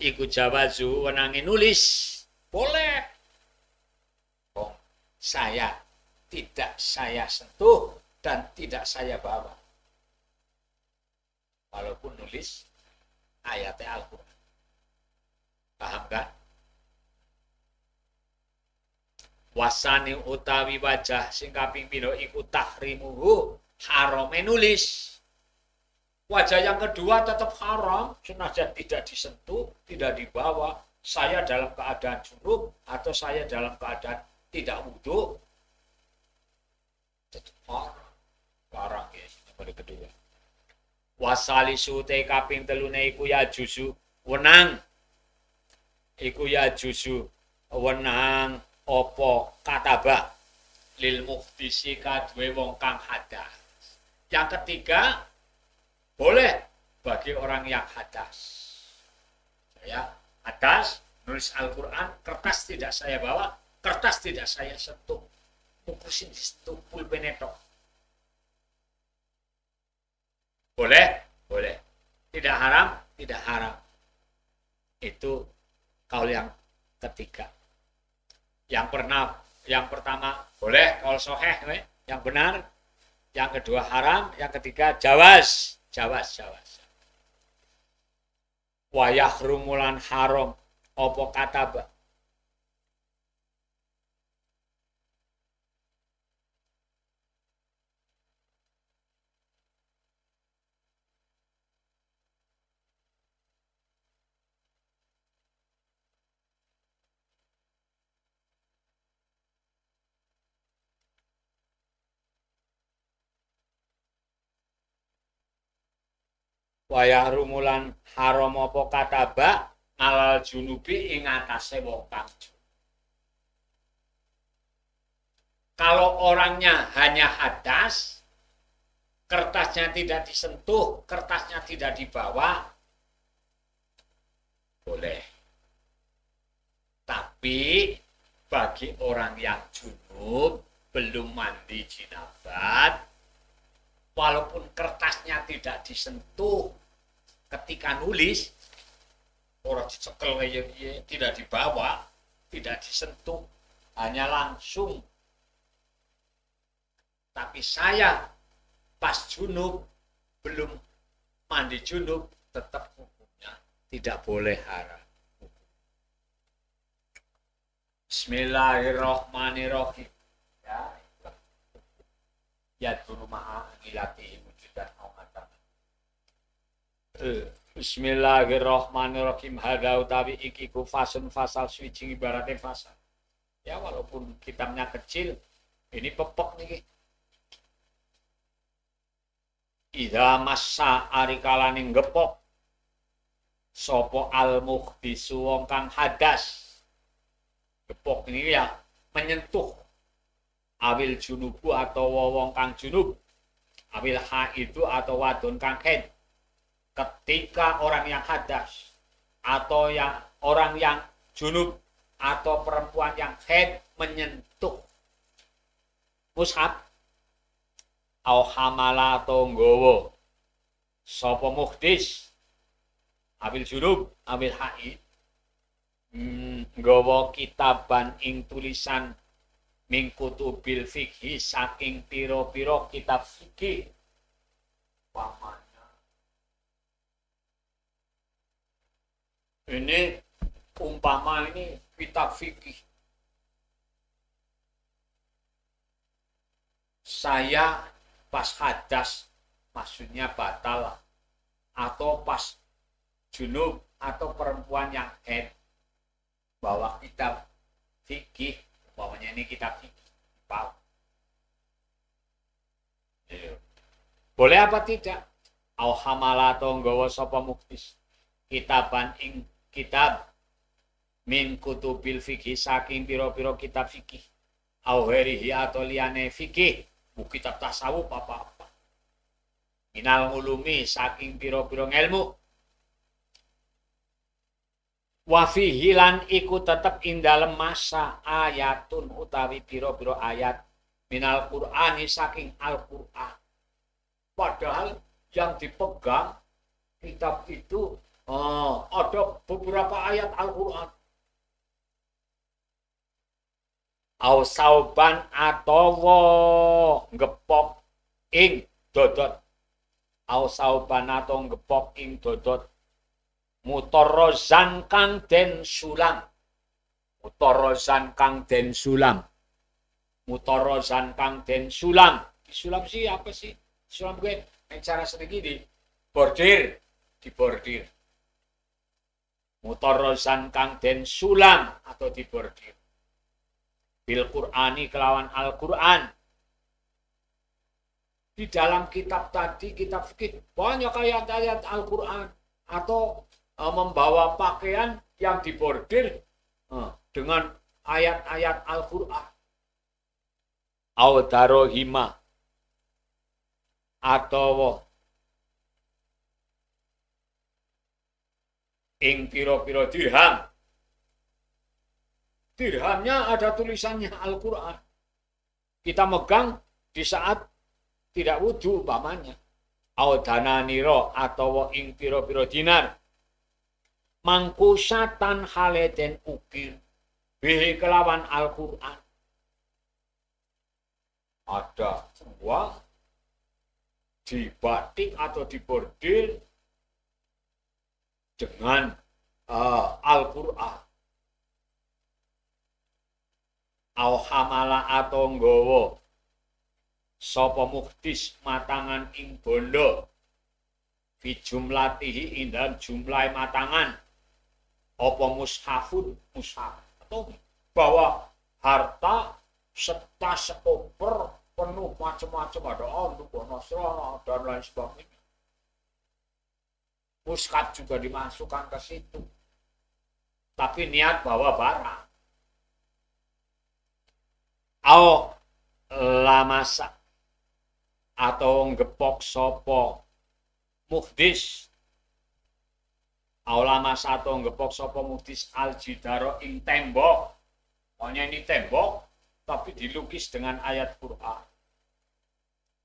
iku jawazu wenangi nulis boleh saya tidak saya sentuh dan tidak saya bawa. Walaupun nulis ayat Al-Quran. Paham kan? Wasani utawi wajah sing kaping pindho iku tahrimuhu, harame nulis. Wajah yang kedua tetap haram, senajan tidak disentuh, tidak dibawa. Saya dalam keadaan junub atau saya dalam keadaan tidak wudu, tetap haram. Larang ya, yang kedua. Wasali sute kaping telune iku ya jusu wenang. Iku ya jusu wenang opo kataba lil muhdisi kadwe wong kang hadas. Yang ketiga, boleh bagi orang yang hadas. Saya hadas, nulis Al-Quran, kertas tidak saya bawa, kertas tidak saya sentuh. Mukusin disentuh pulpen tok. Boleh? Boleh. Tidak haram? Tidak haram. Itu kaul yang ketiga. Yang pertama boleh kalau sahih, yang benar. Yang kedua haram, yang ketiga jawaz. Jawaz. Wa yahrumulan haram apa kataba. Wayah rumulan haram apa kataba alal junubi ing atase wong kang. Kalau orangnya hanya hadas, kertasnya tidak disentuh, kertasnya tidak dibawa, boleh. Tapi bagi orang yang junub, belum mandi jinabat, walaupun kertasnya tidak disentuh ketika nulis, orang dicekel tidak dibawa, tidak disentuh, hanya langsung. Tapi saya pas junub, belum mandi junub, tetap hukumnya tidak boleh haram. Bismillahirrahmanirrahim. Ya guru maha ngilati wujudan awatan. Bismillahirrahmanirrahim. Hadza utawi iki ku fasun fasal switching ibaratnya fasal. Ya walaupun kitabnya kecil, ini pepek nih. Idza massa arikalane gepok sapa al muhdisu wong kang hadas. Gepok ini ya menyentuh awil junubu atau wong kang junub, awil haidu atau wadon kang haid. Ketika orang yang hadas atau orang yang junub atau perempuan yang haid menyentuh mushaf au hamala atau nggawa sapa muhdis awil junub awil haid nggawa kitaban ing tulisan min kutubil fikhi saking pira-pira kitab fikih. Pamanya ini umpama ini kitab fikih, saya pas hadas maksudnya batal, atau pas junub atau perempuan yang haid bawa kitab fikih, umpamanya ini kitab fikih, boleh apa tidak? Au hamala atau nggawa sapa muhdis kitaban ing kitab min kutubil fikih saking pira-pira kitab fikih, au herihi atau liyane fikih, buku kitab tasawuf apa-apa, minal ulumi saking pira-pira ilmu, wa fihi lan iku tetep ing dalem masa ayatun utawi pira-pira ayat minal Qur'ani saking Al-Qur'an. Padahal yang dipegang kitab itu ada beberapa ayat Al-Qur'an. Au sauban atawa ngepok ing dodot. Au sauban atau ngepok ing dodot. Mutorozan kang den sulam. Mutorozan kang den sulam. Mutorozan kang den sulam. Sulam sih apa sih? Sulam gue cara sedikit di bordir. Di bordir. Mutorozan kang den sulam atau di bordir. Bil Qur'ani kelawan Al-Qur'an. Di dalam kitab tadi, kitab fikih, banyak ayat-ayat Al-Qur'an atau membawa pakaian yang dibordir dengan ayat-ayat Al-Qur'an. Audarohima atau ing piro-piro dirham. Dirhamnya ada tulisannya Al-Qur'an. Kita megang di saat tidak wudu umpamanya. Audananiro atau ing piro-piro dinar. Mangkusatan haleden ukir. Bihi kelawan Al-Qur'an. Ada uang dibatik atau dibordir dengan Al-Qur'an. Au hamala atau nggawa sapa muhdis matangan ing bondo fi jumlatihi ing dalam jumlah matangan apa mushafun mushaf atau bawa harta setas sekoper penuh macam-macam ada untuk Nasrani dan lain sebagainya. Mushaf juga dimasukkan ke situ. Tapi niat bawa barang. Au lamasa atau ngepok sopo muhdis. Au lamasa atau ngepok sopo muhdis al-jidaro ing tembok. Pokoknya ini tembok tapi dilukis dengan ayat Qur'an.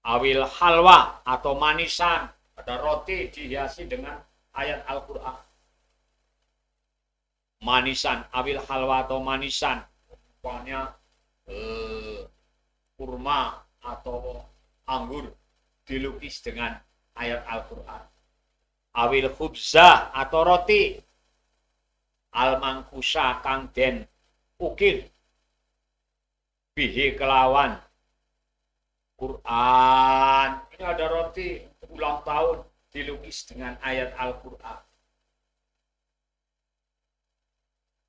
Awil halwa atau manisan. Ada roti dihiasi dengan ayat Al-Qur'an. Manisan, awil halwa atau manisan. Pokoknya kurma atau anggur dilukis dengan ayat Al-Qur'an. Awil khubzah atau roti al-mangkusa kang den ukir bihi kelawan Qur'an. Ini ada roti ulang tahun dilukis dengan ayat Al-Qur'an.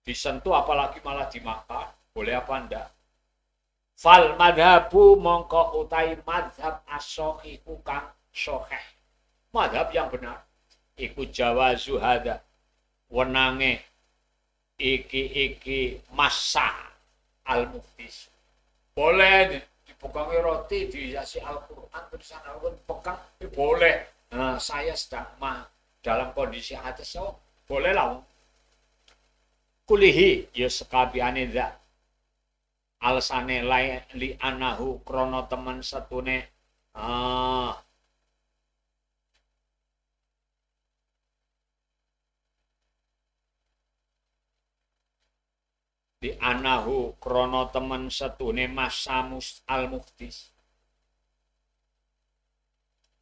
Disentuh apalagi malah dimakan, boleh apa enggak? Fal madhabu mongko utai madhab as-sohihu kang soheh. Madhab yang benar. Iku jawazu hada. Wenange iki masa al-muhdis. Boleh dipegangi roti, dihiasi Al-Qur'an, tulisan Al-Qur'an, pegang, boleh. Nah, saya sedang dalam kondisi hati, so boleh lah. Kulihi, ya sekabiane dah. Alsane li anahu krono temen setune di anahu krono temen setune masamus al-muhdis.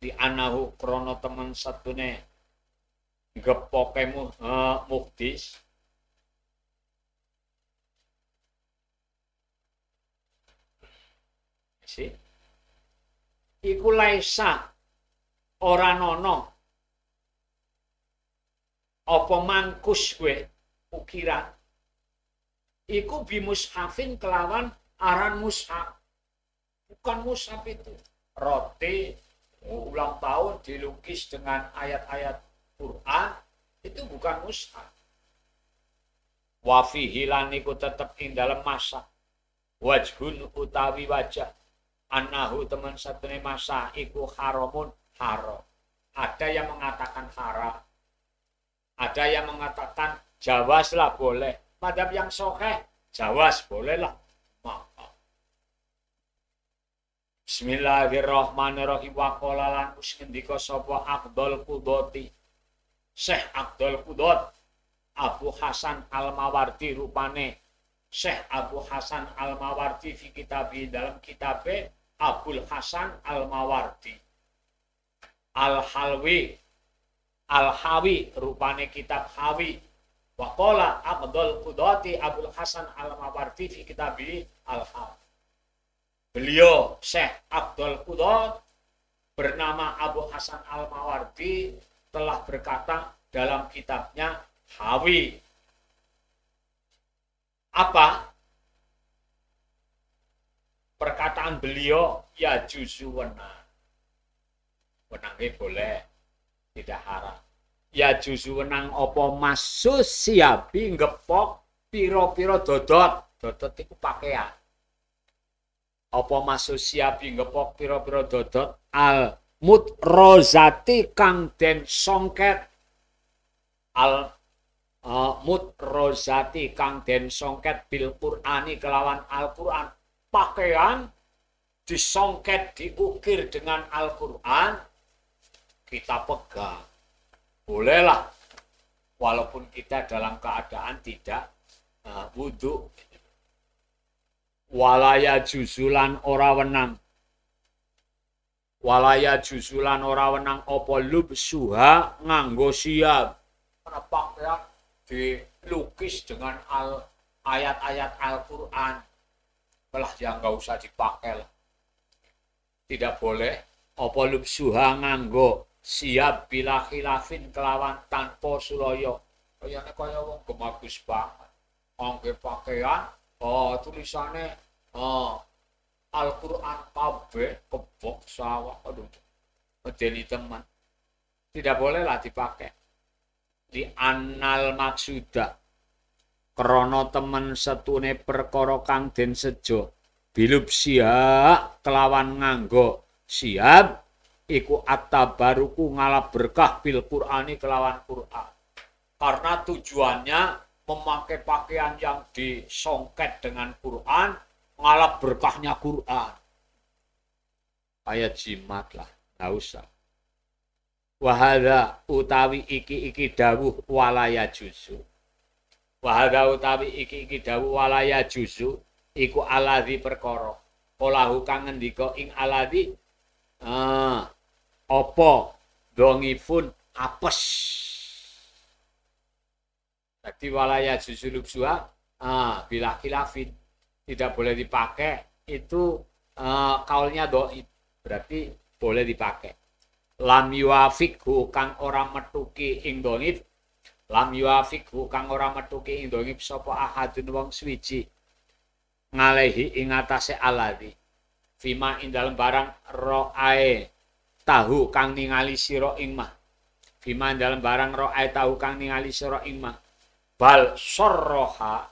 Di anahu krono temen setune gepoke muhdis. Iku laisa ora nono apa mangkus gue ukiran iku bimushafin kelawan aran mushaf, bukan mushaf itu roti ulang tahun dilukis dengan ayat-ayat Quran, itu bukan mushaf. Wa fihi lan iku tetep ing dalem masa wajhun utawi wajah anahu teman satune masa iku haramun haram. Ada yang mengatakan haram, ada yang mengatakan jawaz lah boleh. Madhab yang sahih jawaz boleh lah. Bismillahirrahmanirrahim. Wa qala lan ngendika sapa Abdul Qudoti Syekh Abdul Qudot Abu Hasan Al-Mawardi rupane Syekh Abu Hasan Al-Mawardi fi kitabi dalam kitabnya Abul Hasan Al-Mawardi. Al-Halwi Al-Hawi rupane kitab Hawi. Wa qala Abdul Qudati Abul Hasan Al-Mawardi fi kitabi Al-Hawi. Beliau Syekh Abdul Qudat bernama Abu Hasan Al-Mawardi telah berkata dalam kitabnya Hawi. Apa? Perkataan beliau ya juzu wenang. Wenangnya boleh, tidak haram. Ya juzu wenang apa masus siabi ngepok piro-piro dodot. Dodot itu pakaian. Apa masus siabi ngepok piro-piro dodot al mutrozati kang den songket al mutrozati kang den songket bil Qur'ani kelawan Al-Qur'an. Pakaian disongket diukir dengan Al-Qur'an kita pegang. Bolehlah walaupun kita dalam keadaan tidak wudhu. Walaya juzulan ora wenang. Walaya juzulan ora wenang apa lubsuha nganggo siap. Karena pakaian dilukis dengan ayat-ayat Al-Qur'an. Belah yang nggak usah dipakai lah. Tidak boleh apa lubsuha nganggo siap bila khilafin kelawan tanpa sulaya. Kayane kaya wong gemagus banget. Angge pakaian tulisannya Al-Qur'an kabeh kebok sawah. Aduh. Medeni teman. Tidak bolehlah dipakai. Di annal maksuda krana temen setune perkara kang den sejo bilub siap kelawan nganggo siap iku at-tabaruku ngalap berkah bil Qur'ani kelawan Qur'an. Karena tujuannya memakai pakaian yang disongket dengan Qur'an ngalap berkahnya Qur'an. Kayak jimat lah, nggak usah. Wahada utawi iki dawuh walaya juzu. Wahada utawi iki dawuh walaya juzu iku aladzi perkara. Polahu kang ngendika ing aladzi apa dongipun apes. Jadi walaya juzu lubsuha bila khilafin tidak boleh dipakai itu kaulnya doib berarti boleh dipakai. Lam yuafikhu kang ora metuki ing dongib. Lam yuafikhu kang ora metuki ing dongib sapa ahadun wong swiji ngalehi ing atase aladzi fima ing dalem barang roae tahu kang ningali sira ing mah. Fima ing dalem barang roae tahu kang ningali sira ing mah. Bal sorroha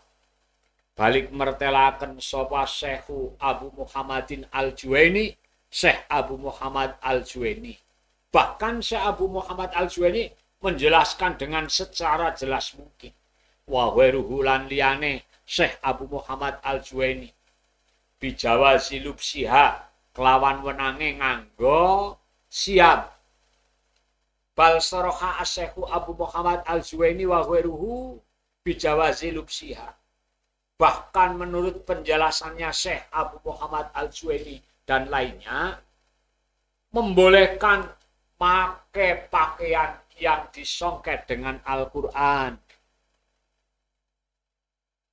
balik mertelaken sapa Syekhu Abu Muhammadin Al-Juwaini, Syekh Abu Muhammad Al-Juwaini. Bahkan Syekh Abu Muhammad Al-Juwaini menjelaskan dengan secara jelas mungkin. Wa ghairuhu lan liyane Syekh Abu Muhammad Al-Juwaini bijawazi lubsiha kelawan wenange nganggo siap. Bal saraha Syekh Abu Muhammad Al-Juwaini wa ghairuhu bijawazi lubsiha. Bahkan menurut penjelasannya Syekh Abu Muhammad Al-Juwaini dan lainnya membolehkan pakai pakaian yang disongket dengan Al-Qur'an.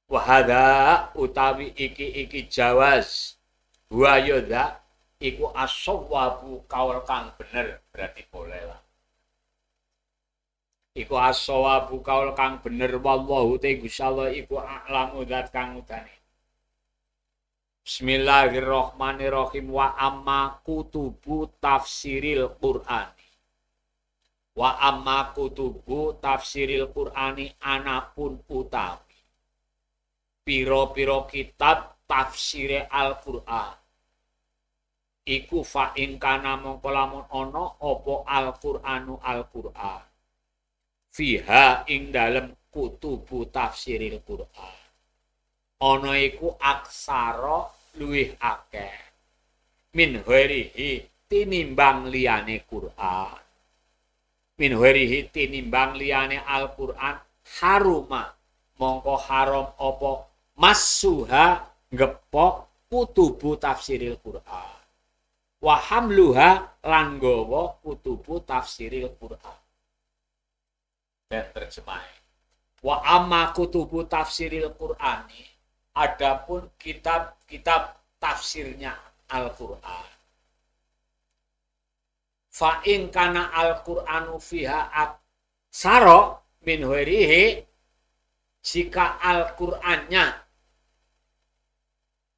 Wahada utawi iki jawaz wa yudha iku as-sawabu kaul kang bener berarti boleh lah. Iku as-sawabu kaul kang bener wallahu ta gusyallah iku a'lamu zat kang utane. Bismillahirrahmanirrahim wa amma kutubu tafsiril Qur'ani. Wa amma kutubu tafsiril Qur'ani anapun utawi piro-piro kitab tafsire Al-Qur'an. Iku fa in kana mongko lamun ana apa Al-Qur'anu Al-Qur'an. Fiha ing dalem kutubu tafsiril Qur'an. Ana iku aksara luwih akeh. Min ghairihi tinimbang liyane Qur'an. Min ghairihi tinimbang liyane Al-Qur'an haruma mongko haram apa Masuha ngepok kutubu tafsiril Qur'an. Wa hamluha lan nggawa kutubu tafsiril Qur'an. Dan terjemahe. Wa amma kutubu tafsiril Qur'ani, adapun kitab-kitab tafsirnya Al-Qur'an. Fa in kana Al-Qur'anu fiha aksara min ghairihi, jika Al-Qur'annya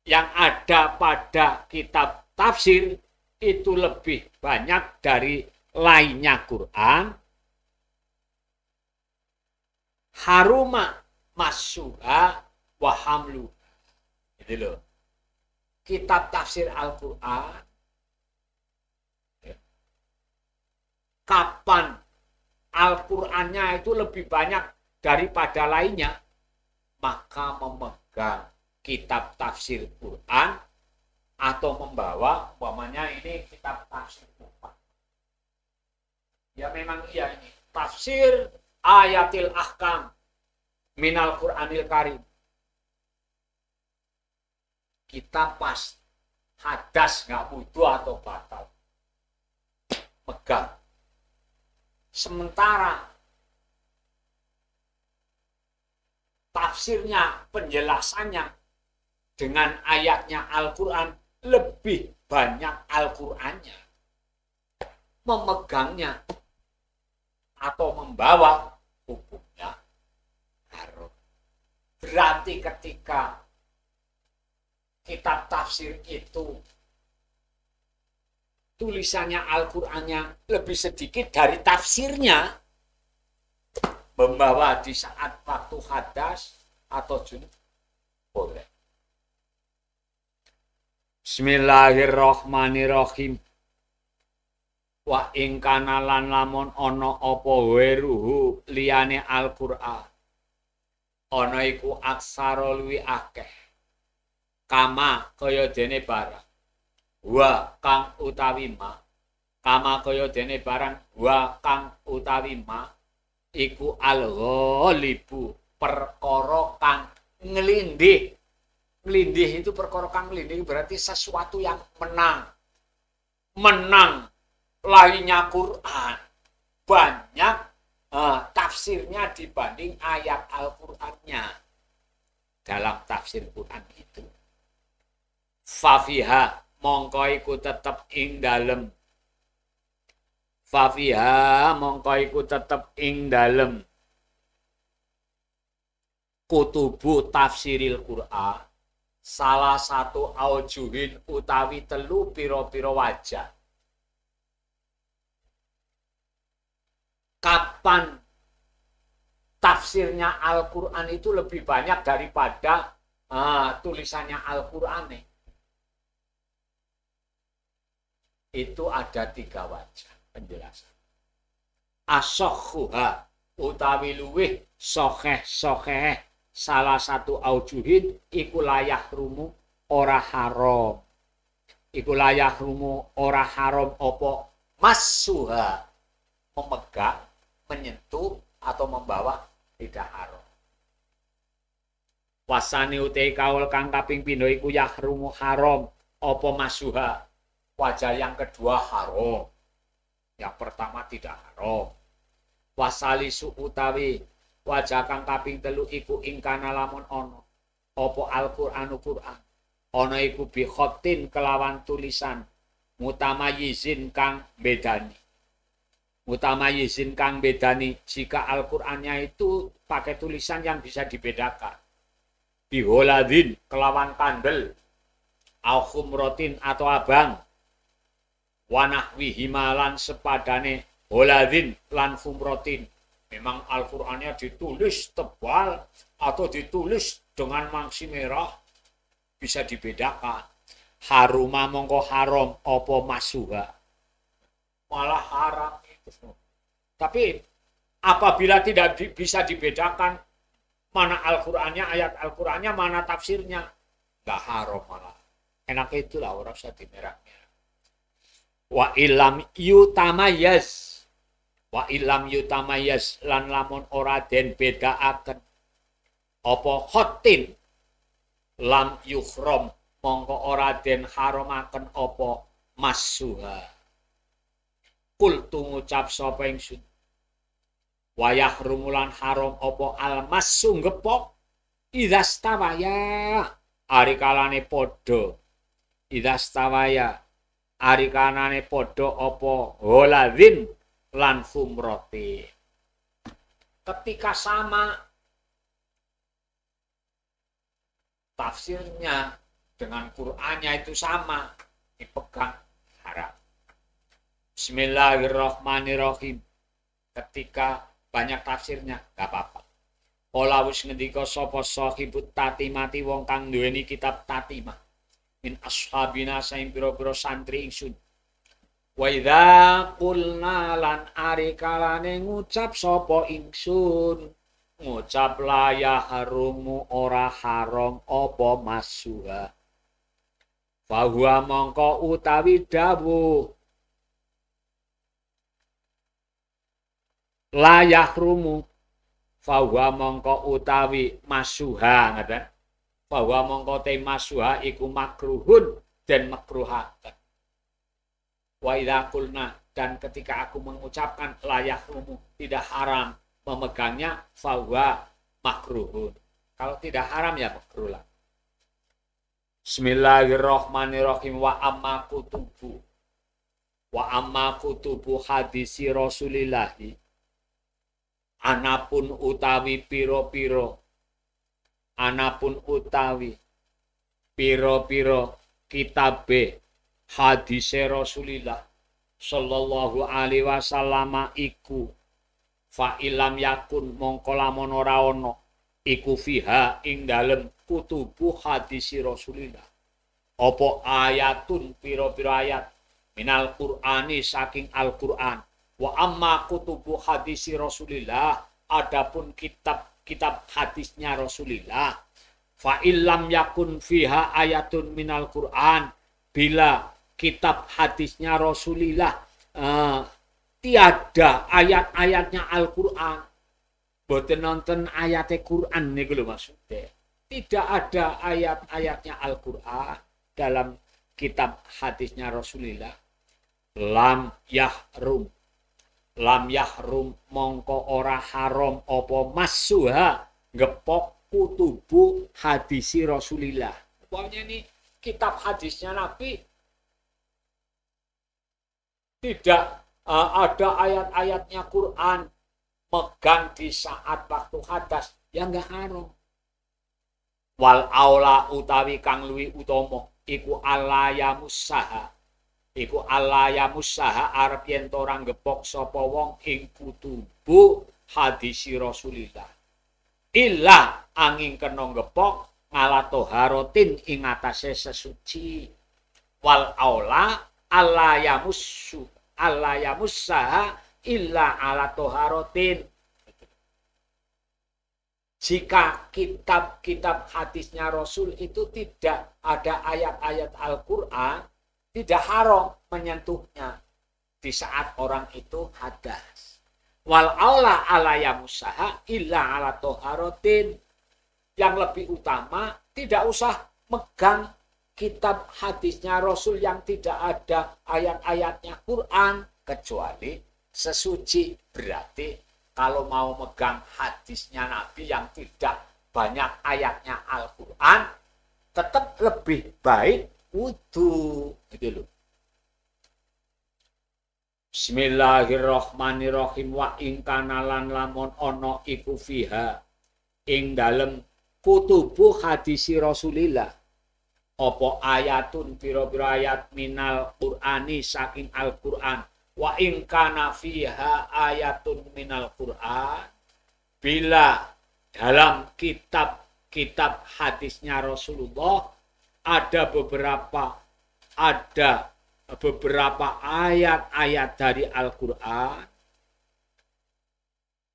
yang ada pada kitab tafsir itu lebih banyak dari lainnya Quran, haruma masuha wa hamlu. Itu loh. Kitab tafsir Al-Qur'an kapan Al-Qur'annya itu lebih banyak daripada lainnya, maka memegang kitab tafsir Quran atau membawa umpamanya ini kitab tafsir Quran. Ya memang iya ini tafsir ayatil ahkam minal Qur'anil Karim. Kita pas hadas nggak butuh atau batal. Megang. Sementara tafsirnya, penjelasannya dengan ayatnya Al-Quran lebih banyak Al-Qurannya. Memegangnya atau membawa hukumnya haram. Berarti ketika kitab tafsir itu tulisannya Al-Qur'annya lebih sedikit dari tafsirnya, membawa di saat waktu hadas atau junub boleh. Bismillahirrahmanirrahim. Wa ing kana lan lamun ana apa weruhu liyane Al-Qur'an, ana iku aksara luwi akeh kama kaya dene barang wa kang utawi ma, kama kaya dene barang wa kang utawi ma iku al-ghalibu perkara kang nglindih. Nglindih itu perkara kang nglindih berarti sesuatu yang menang lainnya Quran, banyak tafsirnya dibanding ayat Al-Qur'annya dalam tafsir Quran itu. Fafiha mongko iku tetep ing dalem, fafiha mongko iku tetep ing dalem kutubu tafsiril Quran salah satu aujuhin utawi telu pira-pira wajah. Kapan tafsirnya Al-Quran itu lebih banyak daripada tulisannya Al-Quran? Itu ada 3 wajah penjelasan. Asokhuha utawi luwih sokeh salah satu aujuhin iku layah rumu ora haram. Iku layah rumu ora haram opo masuha, memegang, menyentuh atau membawa tidak haram. Wasani utai kaul kang kaping pindho iku yahrumu haram apa masuha. Wajah yang kedua haram. Yang pertama tidak haram. Wasalisu utawi wajah kang kaping telu iku ingkana lamun ono apa Al-Qur'anu Qur'an. Ono iku bi khotin kelawan tulisan mutamayizin kang bedani. Mutamayizin kang bedani, jika Al-Qur'annya itu pakai tulisan yang bisa dibedakan. Biholadin kelawan kandel, au khumrotin atau abang, wanahwi himalan sepadane holadin lan khumrotin. Memang Al-Qur'annya ditulis tebal atau ditulis dengan mangsi merah, bisa dibedakan. Haruma mongko haram apa masuha, malah haram. Tapi apabila tidak bisa dibedakan mana Al-Qur'annya, ayat Al-Qur'annya, mana tafsirnya, nggak haram malah. Enak itulah, orang usah dimerah-merah. Wa ilam yutamayaz, wa ilam yutamayaz lan lamun ora den bedaaken apa khotin lam yukhrom mongko ora den haramaken apa masuha. Kultu ngucap sapa ingsun wayah rumulan haram apa almasu ngepok idastawaya ari kalane padha idastawaya ari kalane padha apa holadin lan fumroti. Ketika sama tafsirnya dengan Qur'annya itu sama, dipegang haram. Bismillahirrahmanirrahim. Ketika banyak tafsirnya, gak apa-apa. Kala wis ngendika sapa sahibut tatimati wong kang duweni kitab tatimah. Min ashabina saing pira-pira santri ingsun. Wa idza qulna lan ari kalane ngucap sapa ingsun. Ngucap la harumu ora haram apa masuha. Fahuwa mongko utawi dawuh la yahrumu fahuwa mongko utawi masuha ngaten. Fahuwa mongko te masuha iku makruhun dan makruhaken. Wa idza qulna dan ketika aku mengucapkan la yahrumu tidak haram memegangnya fahuwa makruhun. Kalau tidak haram ya makruh lah. Bismillahirrahmanirrahim wa amma kutubu hadisi Rasulillahi anapun utawi piro-piro kitabe hadise Rasulillah sallallahu alaihi wasallam iku fa ilam yakun mongko lamun ora ana iku fiha ing dalem kutubu hadisi Rasulillah apa ayatun pira-pira ayat minal Qur'ani saking Al-Qur'an wa amma kutubu hadisi Rasulillah adapun kitab hadisnya Rasulillah fa illam yakun fiha ayatun minal Qur'an bila kitab hadisnya Rasulillah tiada ayat-ayatnya Al-Qur'an boten nonton ayat Quran niku lho maksudnya. Tidak ada ayat-ayatnya Al-Qur'an dalam kitab hadisnya Rasulullah. Lam yahrum mongko ora haram apa masuha ngepok kutubu hadisi Rasulillah. Pokoknya ini kitab hadisnya Nabi tidak ada ayat-ayatnya Quran megang di saat waktu hadas ya enggak haram. Wal aula utawi kang luwi utama iku alaya musaha arep yen ora ngepok sapa wong ing kutubu hadisi Rasulillah illa angin kena ngepok ngala toharotin ing atase sesuci. Wal aula alaya musaha illa ala toharotin. Jika kitab-kitab hadisnya Rasul itu tidak ada ayat-ayat Al-Quran, tidak haram menyentuhnya di saat orang itu hadas. Wal aula ala yamusaha illa ala toharotin. Yang lebih utama tidak usah megang kitab hadisnya Rasul yang tidak ada ayat-ayatnya Quran kecuali sesuci. Berarti kalau mau megang hadisnya Nabi yang tidak banyak ayatnya Al-Quran, tetap lebih baik wudu. Gitu loh. Bismillahirrahmanirrahim. Wa ingkanalan lamun ono iku fiha ing dalem kutubu hadisi Rasulillah apa ayatun pira-pira ayat minal Qur'ani saking Al-Qur'an. Wa in kana fiha ayatun minal Qur'an, bila dalam kitab hadisnya Rasulullah ada beberapa ayat-ayat dari Al-Qur'an,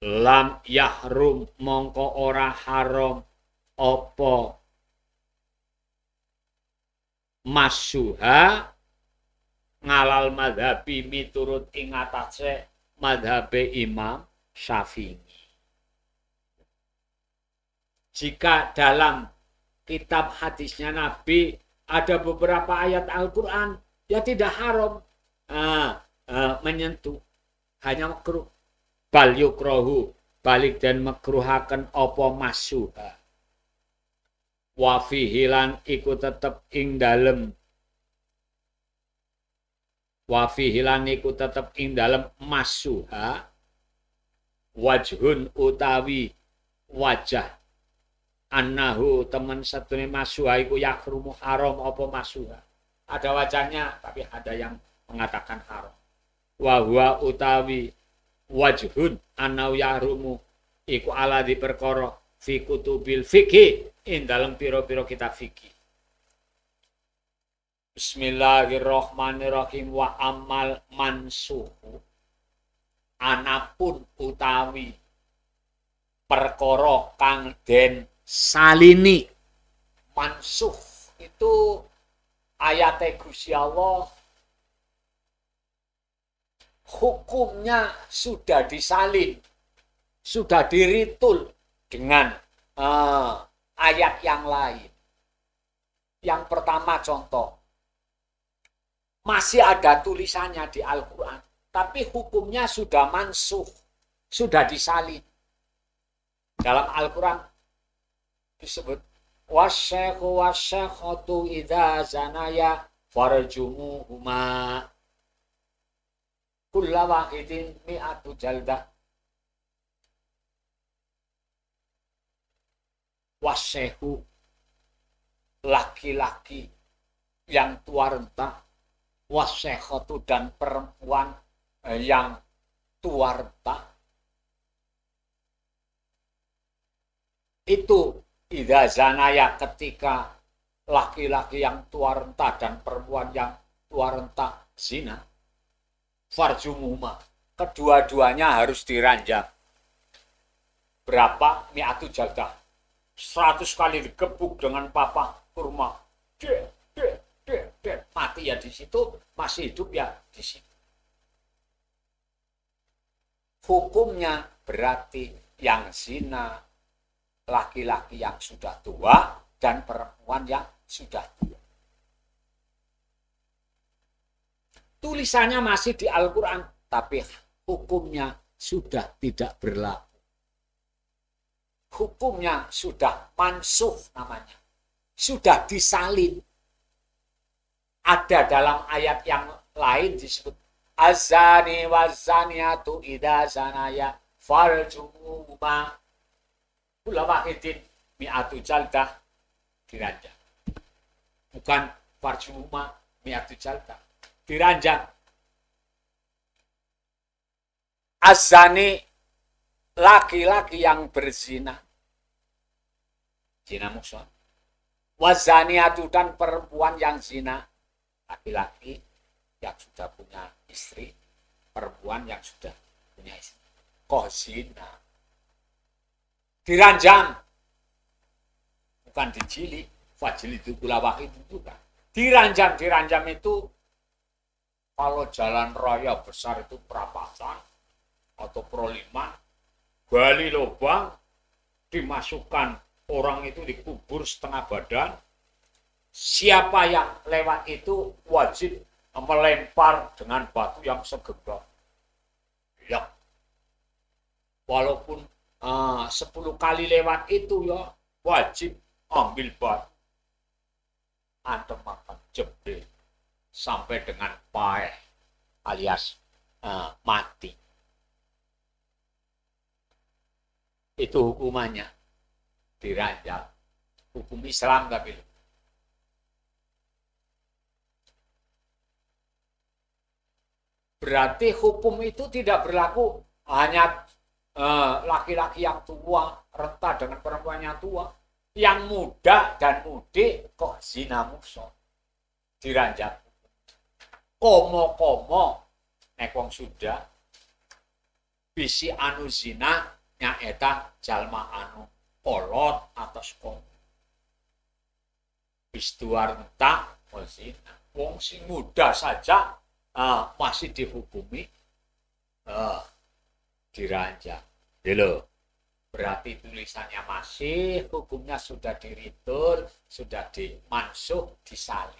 lam yahrum mongko ora haram apa masuha ngalal madhabi miturut ing atase madhabe Imam Syafi'i. Jika dalam kitab hadisnya Nabi, ada beberapa ayat Al-Quran, ya tidak haram menyentuh, hanya makruh. Bal yukrohu, balik dan makruhaken opo masuha. Wafihilan iku tetep ing dalem. Wafihilan iku tetep ing dalem masuha. Wajhun utawi wajah. Annahu temen satune masuha iku yakrumu haram opo masuha. Ada wajahnya, tapi ada yang mengatakan haram. Wahwa utawi wajhun anau yahrumu iku ala di perkara fi kutubil fikih in dalam piro-piro kitab fikih. Bismillahirrahmanirrahim. Wa amal mansuhu anapun utawi perkara kang den salini. Mansuh itu ayat Gusti Allah, hukumnya sudah disalin, sudah diritul dengan ayat yang lain. Yang pertama contoh, masih ada tulisannya di Al-Quran, tapi hukumnya sudah mansuh, sudah disalin. Dalam Al-Quran disebut wasyekhu wasyekhatu idza zanaya farjumuhuma kulla wahidin mi'atu jaldah. Wasyekhu laki-laki yang tua renta, wasyekhatu dan perempuan yang tua renta. Itu idza zanaya ketika laki-laki yang tua renta dan perempuan yang tua renta zina. Farjumuhuma, kedua-duanya harus diranjam. Berapa? Mi'atu jaldah. 100 kali digebuk dengan papa kurma. Mati ya di situ, masih hidup ya di situ. Hukumnya berarti yang zina laki-laki yang sudah tua dan perempuan yang sudah tua. Tulisannya masih di Al-Quran, tapi hukumnya sudah tidak berlaku. Hukumnya sudah mansuh namanya. Sudah disalin. Ada dalam ayat yang lain disebut azani wazaniatu idza zanaya farjumuhuma kulla wahidin mi'atu jaldah, diranjam. Bukan farjumuhuma mi'atu jaldah, diranjam. Azani laki-laki yang berzina, zina muhsan. Wazaniatu dan perempuan yang zina, laki-laki yang sudah punya istri, perempuan yang sudah punya istri. Kok zina? Diranjam. Bukan dijili, fajil itu kulawak itu juga. Diranjam itu kalau jalan raya besar itu perapatan atau proliman, gali lubang, dimasukkan orang itu dikubur setengah badan. Siapa yang lewat itu wajib melempar dengan batu yang segera. Ya, walaupun 10 kali lewat itu ya wajib ambil batu. Anda makan jebel sampai dengan paeh alias mati. Itu hukumannya, diranjam. Hukum Islam tapi berarti hukum itu tidak berlaku hanya laki-laki yang tua renta dengan perempuan yang tua. Yang muda dan mudi kok zina muhsan, diranjam. Komo-komo nek wong sudah bisi anu zina nyaeta jalma anu kolot atas komo. Bis tua renta zina. Wong sing muda saja masih dihukumi diranjam. Lho. Berarti tulisannya masih, hukumnya sudah diritul, sudah dimansuh, disalin.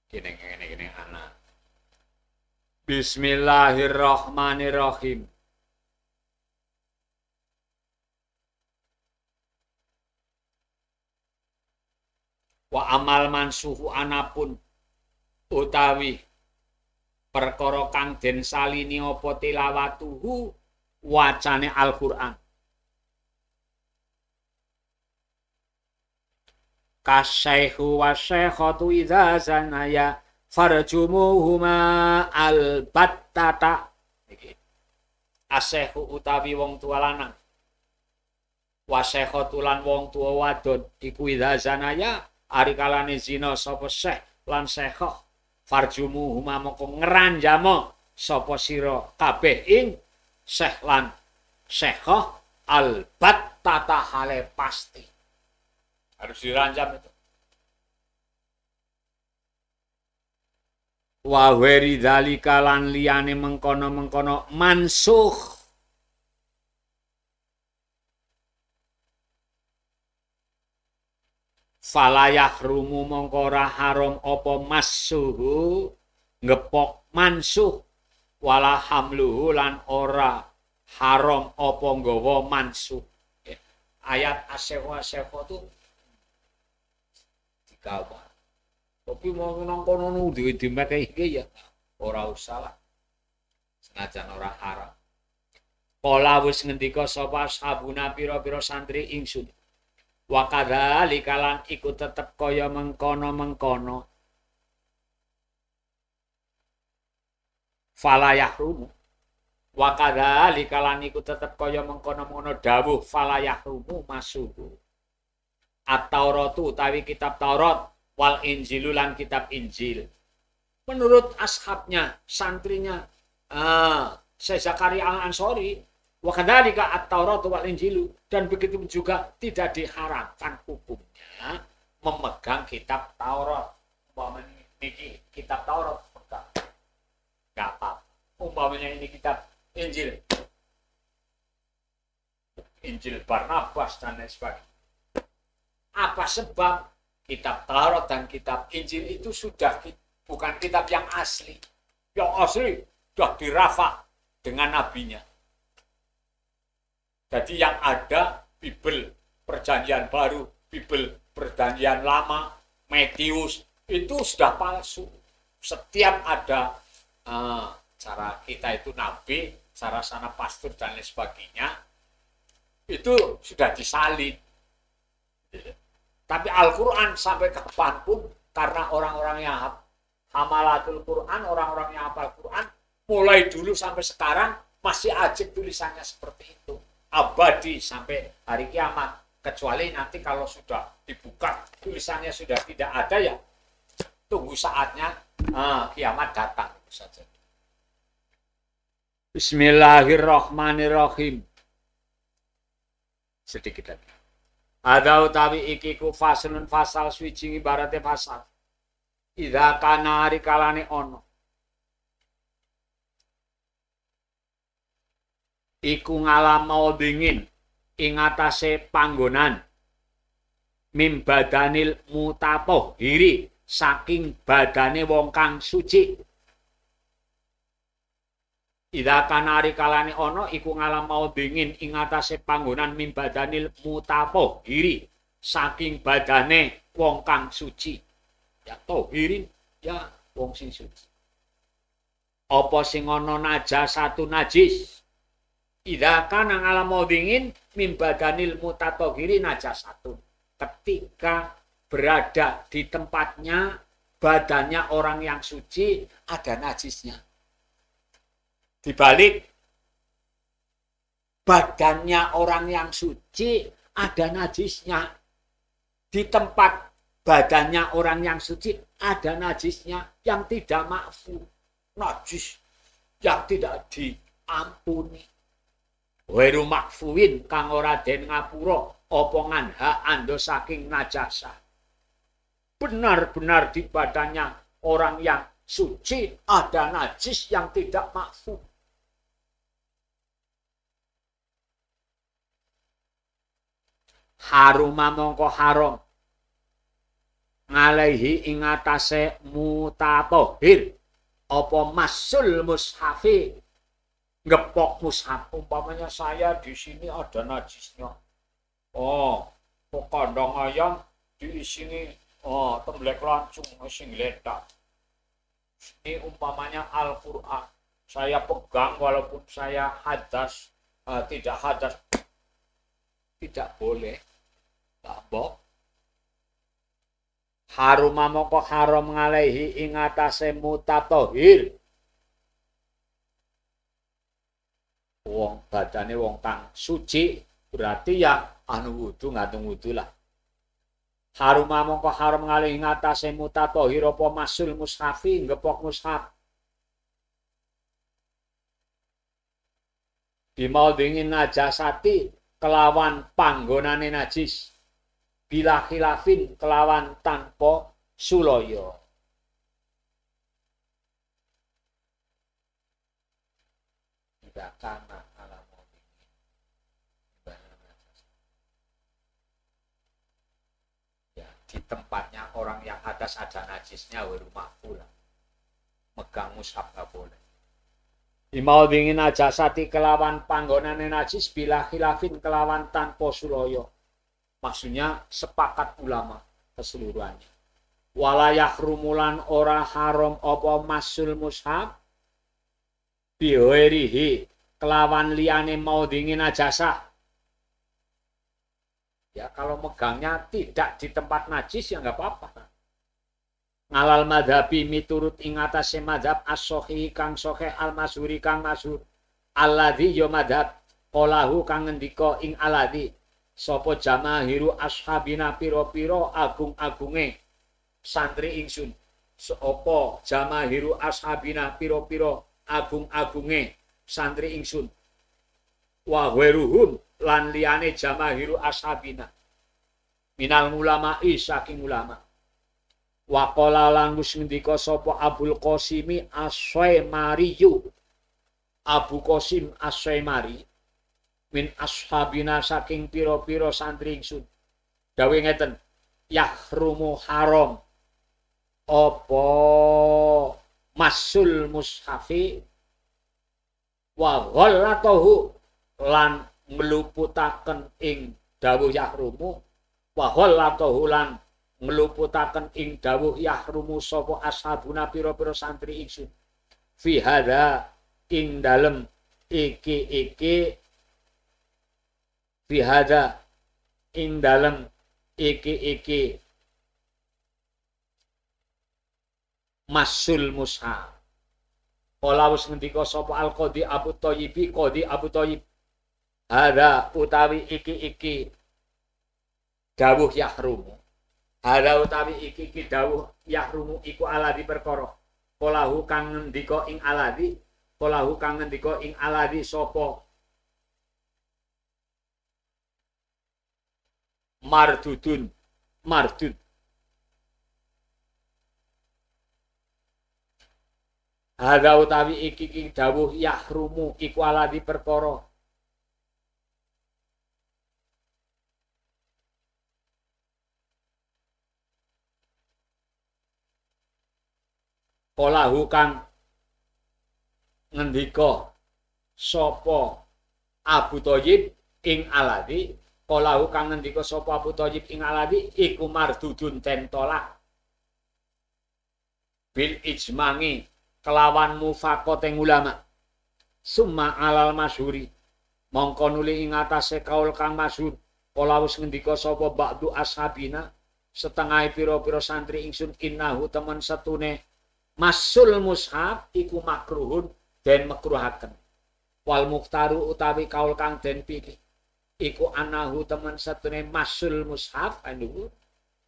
Gini anak. Bismillahirrahmanirrahim. Wa amal mansuhu anapun utawi perkara kang den salini apa tilawatuhu wacane Al-Qur'an. Kasyaihu wa syaikhatu idza zanaya farjumuhuma albattata. Iki asyaihu utawi wong tua lanang wa syaikhatu lan wong tua wadon iku idza zanaya ari kalane zina sapa syekh lan syaikhah farjumuhuma moko ngranjama sapa sira kabeh ing syekh lan syaikhah albattata hale pasti. Harus diranjam itu. Wa weri dzalika lan liyane mengkono-mengkono mansuh. Falayah rumu mongko ora haram apa masuhu ngepok mansuh wala hamluhu lan ora haram apa nggawa mansuh. Ayat asy-syaikhah itu kawan. Tapi mau nang kono duwe dimeke iki ya ora usah lah. Senajan ora haram. Kala wis ngendika sapa sabuna pira-pira santri ingsun. Wa kadzalika lan iku tetep kaya mengkono-mengkono. Fala yahrumu. Wa kadzalika lan iku tetep kaya mengkono-mengkono dawuh fala yahrumu masuhu. At-Tauratu utawi kitab Taurat wal Injilu lan kitab Injil. Menurut ashabnya, santrinya Syekh Zakaria Al-Ansori, wa kadzalika at-Tauratu wal Injilu, dan begitu juga tidak diharamkan hukumnya memegang kitab Taurat. Umpamanya ini kitab Taurat pegang. Enggak apa-apa. Umpamanya ini kitab Injil. Injil Barnabas dan lain sebagainya. Apa sebab kitab Taurat dan kitab Injil itu sudah bukan kitab yang asli. Yang asli sudah dirafa dengan nabinya. Jadi yang ada Bible Perjanjian Baru, Bible Perjanjian Lama, Matius itu sudah palsu. Setiap ada cara kita itu nabi, cara sana pastor dan lain sebagainya, itu sudah disalin. Tapi Al-Quran sampai kapanpun, karena orang-orang yang hamalatul Quran, orang-orang yang hafal Quran, mulai dulu sampai sekarang masih ajib tulisannya seperti itu. Abadi sampai hari kiamat. Kecuali nanti kalau sudah dibuka, tulisannya sudah tidak ada ya, tunggu saatnya kiamat datang. Itu saja. Bismillahirrahmanirrahim. Sedikit lagi. Ada utawi iki ku faslun fasal switching ibaratnya fasal. Idza kana ari kalane ono. Iku ngalam mau dingin ing atase panggonan mim badanil mutapoh hiri saking badane wong kang suci. Idza kana ari kalane ana iku ngalam mau dingin ing atase panggonan mim badanil mutapoh hiri saking badane wong kang suci. Ya tohirin ya wong sing suci. Apa sing ana najasatu najis? Idza kana ngalam mau dingin mim badanil mutatohiri najasatun. Ketika berada di tempatnya badannya orang yang suci ada najisnya. Dibalik badannya orang yang suci ada najisnya. Di tempat badannya orang yang suci ada najisnya yang tidak maafu. Najis yang tidak diampuni. Weru makfuin kang ora den ngapura apa ngandha ando saking najasa. Benar-benar di badannya orang yang suci, ada najis yang tidak makfu. Haruma mongko haram ngalehi ing atase mutatohir apa masul mushafi ngepok mushaf. Umpamanya saya di sini ada najisnya. Oh, kok kandang ayam di sini temblek lancung sing letak. Ini umpamanya Al-Qur'an. Saya pegang walaupun saya hadas, tidak hadas, tidak boleh. Tambah haruma moko haram ngalehi ing atase mutatohir wong badane wong kang suci, berarti ya anu wudu ngatung wudu lah. Haruma mongko haram ngalehi ing atase mutatohir apa masul mushafi ngepok mushaf dimau dingin najasati kelawan panggonane najis bila khilafin kelawan tanpa sulaya. Tidak karena alamu ya, di tempatnya orang yang hadas ada najisnya rumah pula megang mushaf nggak boleh. Imau dingin najasati kelawan panggonane najis bila khilafin kelawan tanpa sulaya. Maksudnya sepakat ulama keseluruhannya. Walayah rumulan ora haram apa masul mushaf bihoirihi kelawan liyane mau dingin najasah. Ya kalau megangnya tidak di tempat najis ya nggak apa-apa. Ngalal madhabi miturut ing atase madhab as-sohi kang sohe al-masyhuri kang masyhur alladzi yo madhab qolahu kang ngendika ing alladzi sapa jamahiru ashabina piro-piro agung-agunge santri ingsun. Sapa jamahiru ashabina piro-piro agung-agunge santri ingsun. Wa ghairuhum lan liyane jamahiru ashabina minal ulama'i saking ulama. Wa qala lan ngendika sapa Abul Qasimi As-Syaimariyu. Abu Qasim As-Syaimari min ashabina saking piro-piro santri ingsun dawe ngeten yahrumu haram apa masul mushafi wa ghallatahu lan ngluputaken ing dawuh yahrumu wa ghallatahu lan ngluputaken ing dawuh yahrumu sapa ashabuna piro-piro santri ingsun fi hadza ing dalem iki bihada ing dalem iki masul mushaf. Kala wis ngendika sapa al-Qadhi Abu Thayyib Qadhi Abu Thayyib hada utawi iki dawuh yahrumu. Hada utawi iki dawuh yahrumu iku aladi perkara. Qalahu kang ngendika ing aladi, qalahu kang ngendika ing aladi sapa mardud hadza utawi iki dawuh yahrumu iku aladi perkara qalahu kang ngendika sapa Abu Thayyib ing aladi. Qalahu kang ngendika sapa Abu Thayyib ing aladi iku mardudun den tolak bil ijmangi kelawan mufakoting ulama. Summa alal masyhuri mongko nuli ing atase kaul kang masyhur kala wis ngendika sapa ba'du ashabina setengah pira-pira santri ingsun innahu temen setune masul mushaf iku makruhun den makruhaken. Wal mukhtaru utawi kaul kang den pilih iku anahu temen setune masul mushaf anu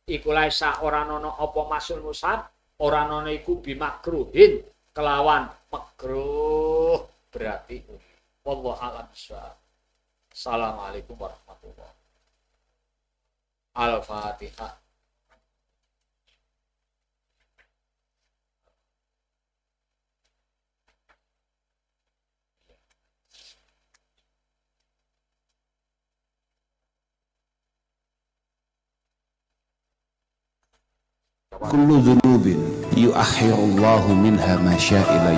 iku laisa ora ana apa masul mushaf ora ana iku bimakruhin kelawan makruh berarti wallahu a'lam bishawab. Assalamualaikum warahmatullahi wabarakatuh. Al-Fatihah. kullu dzunubin yuakhirullahu minha ma syaa ila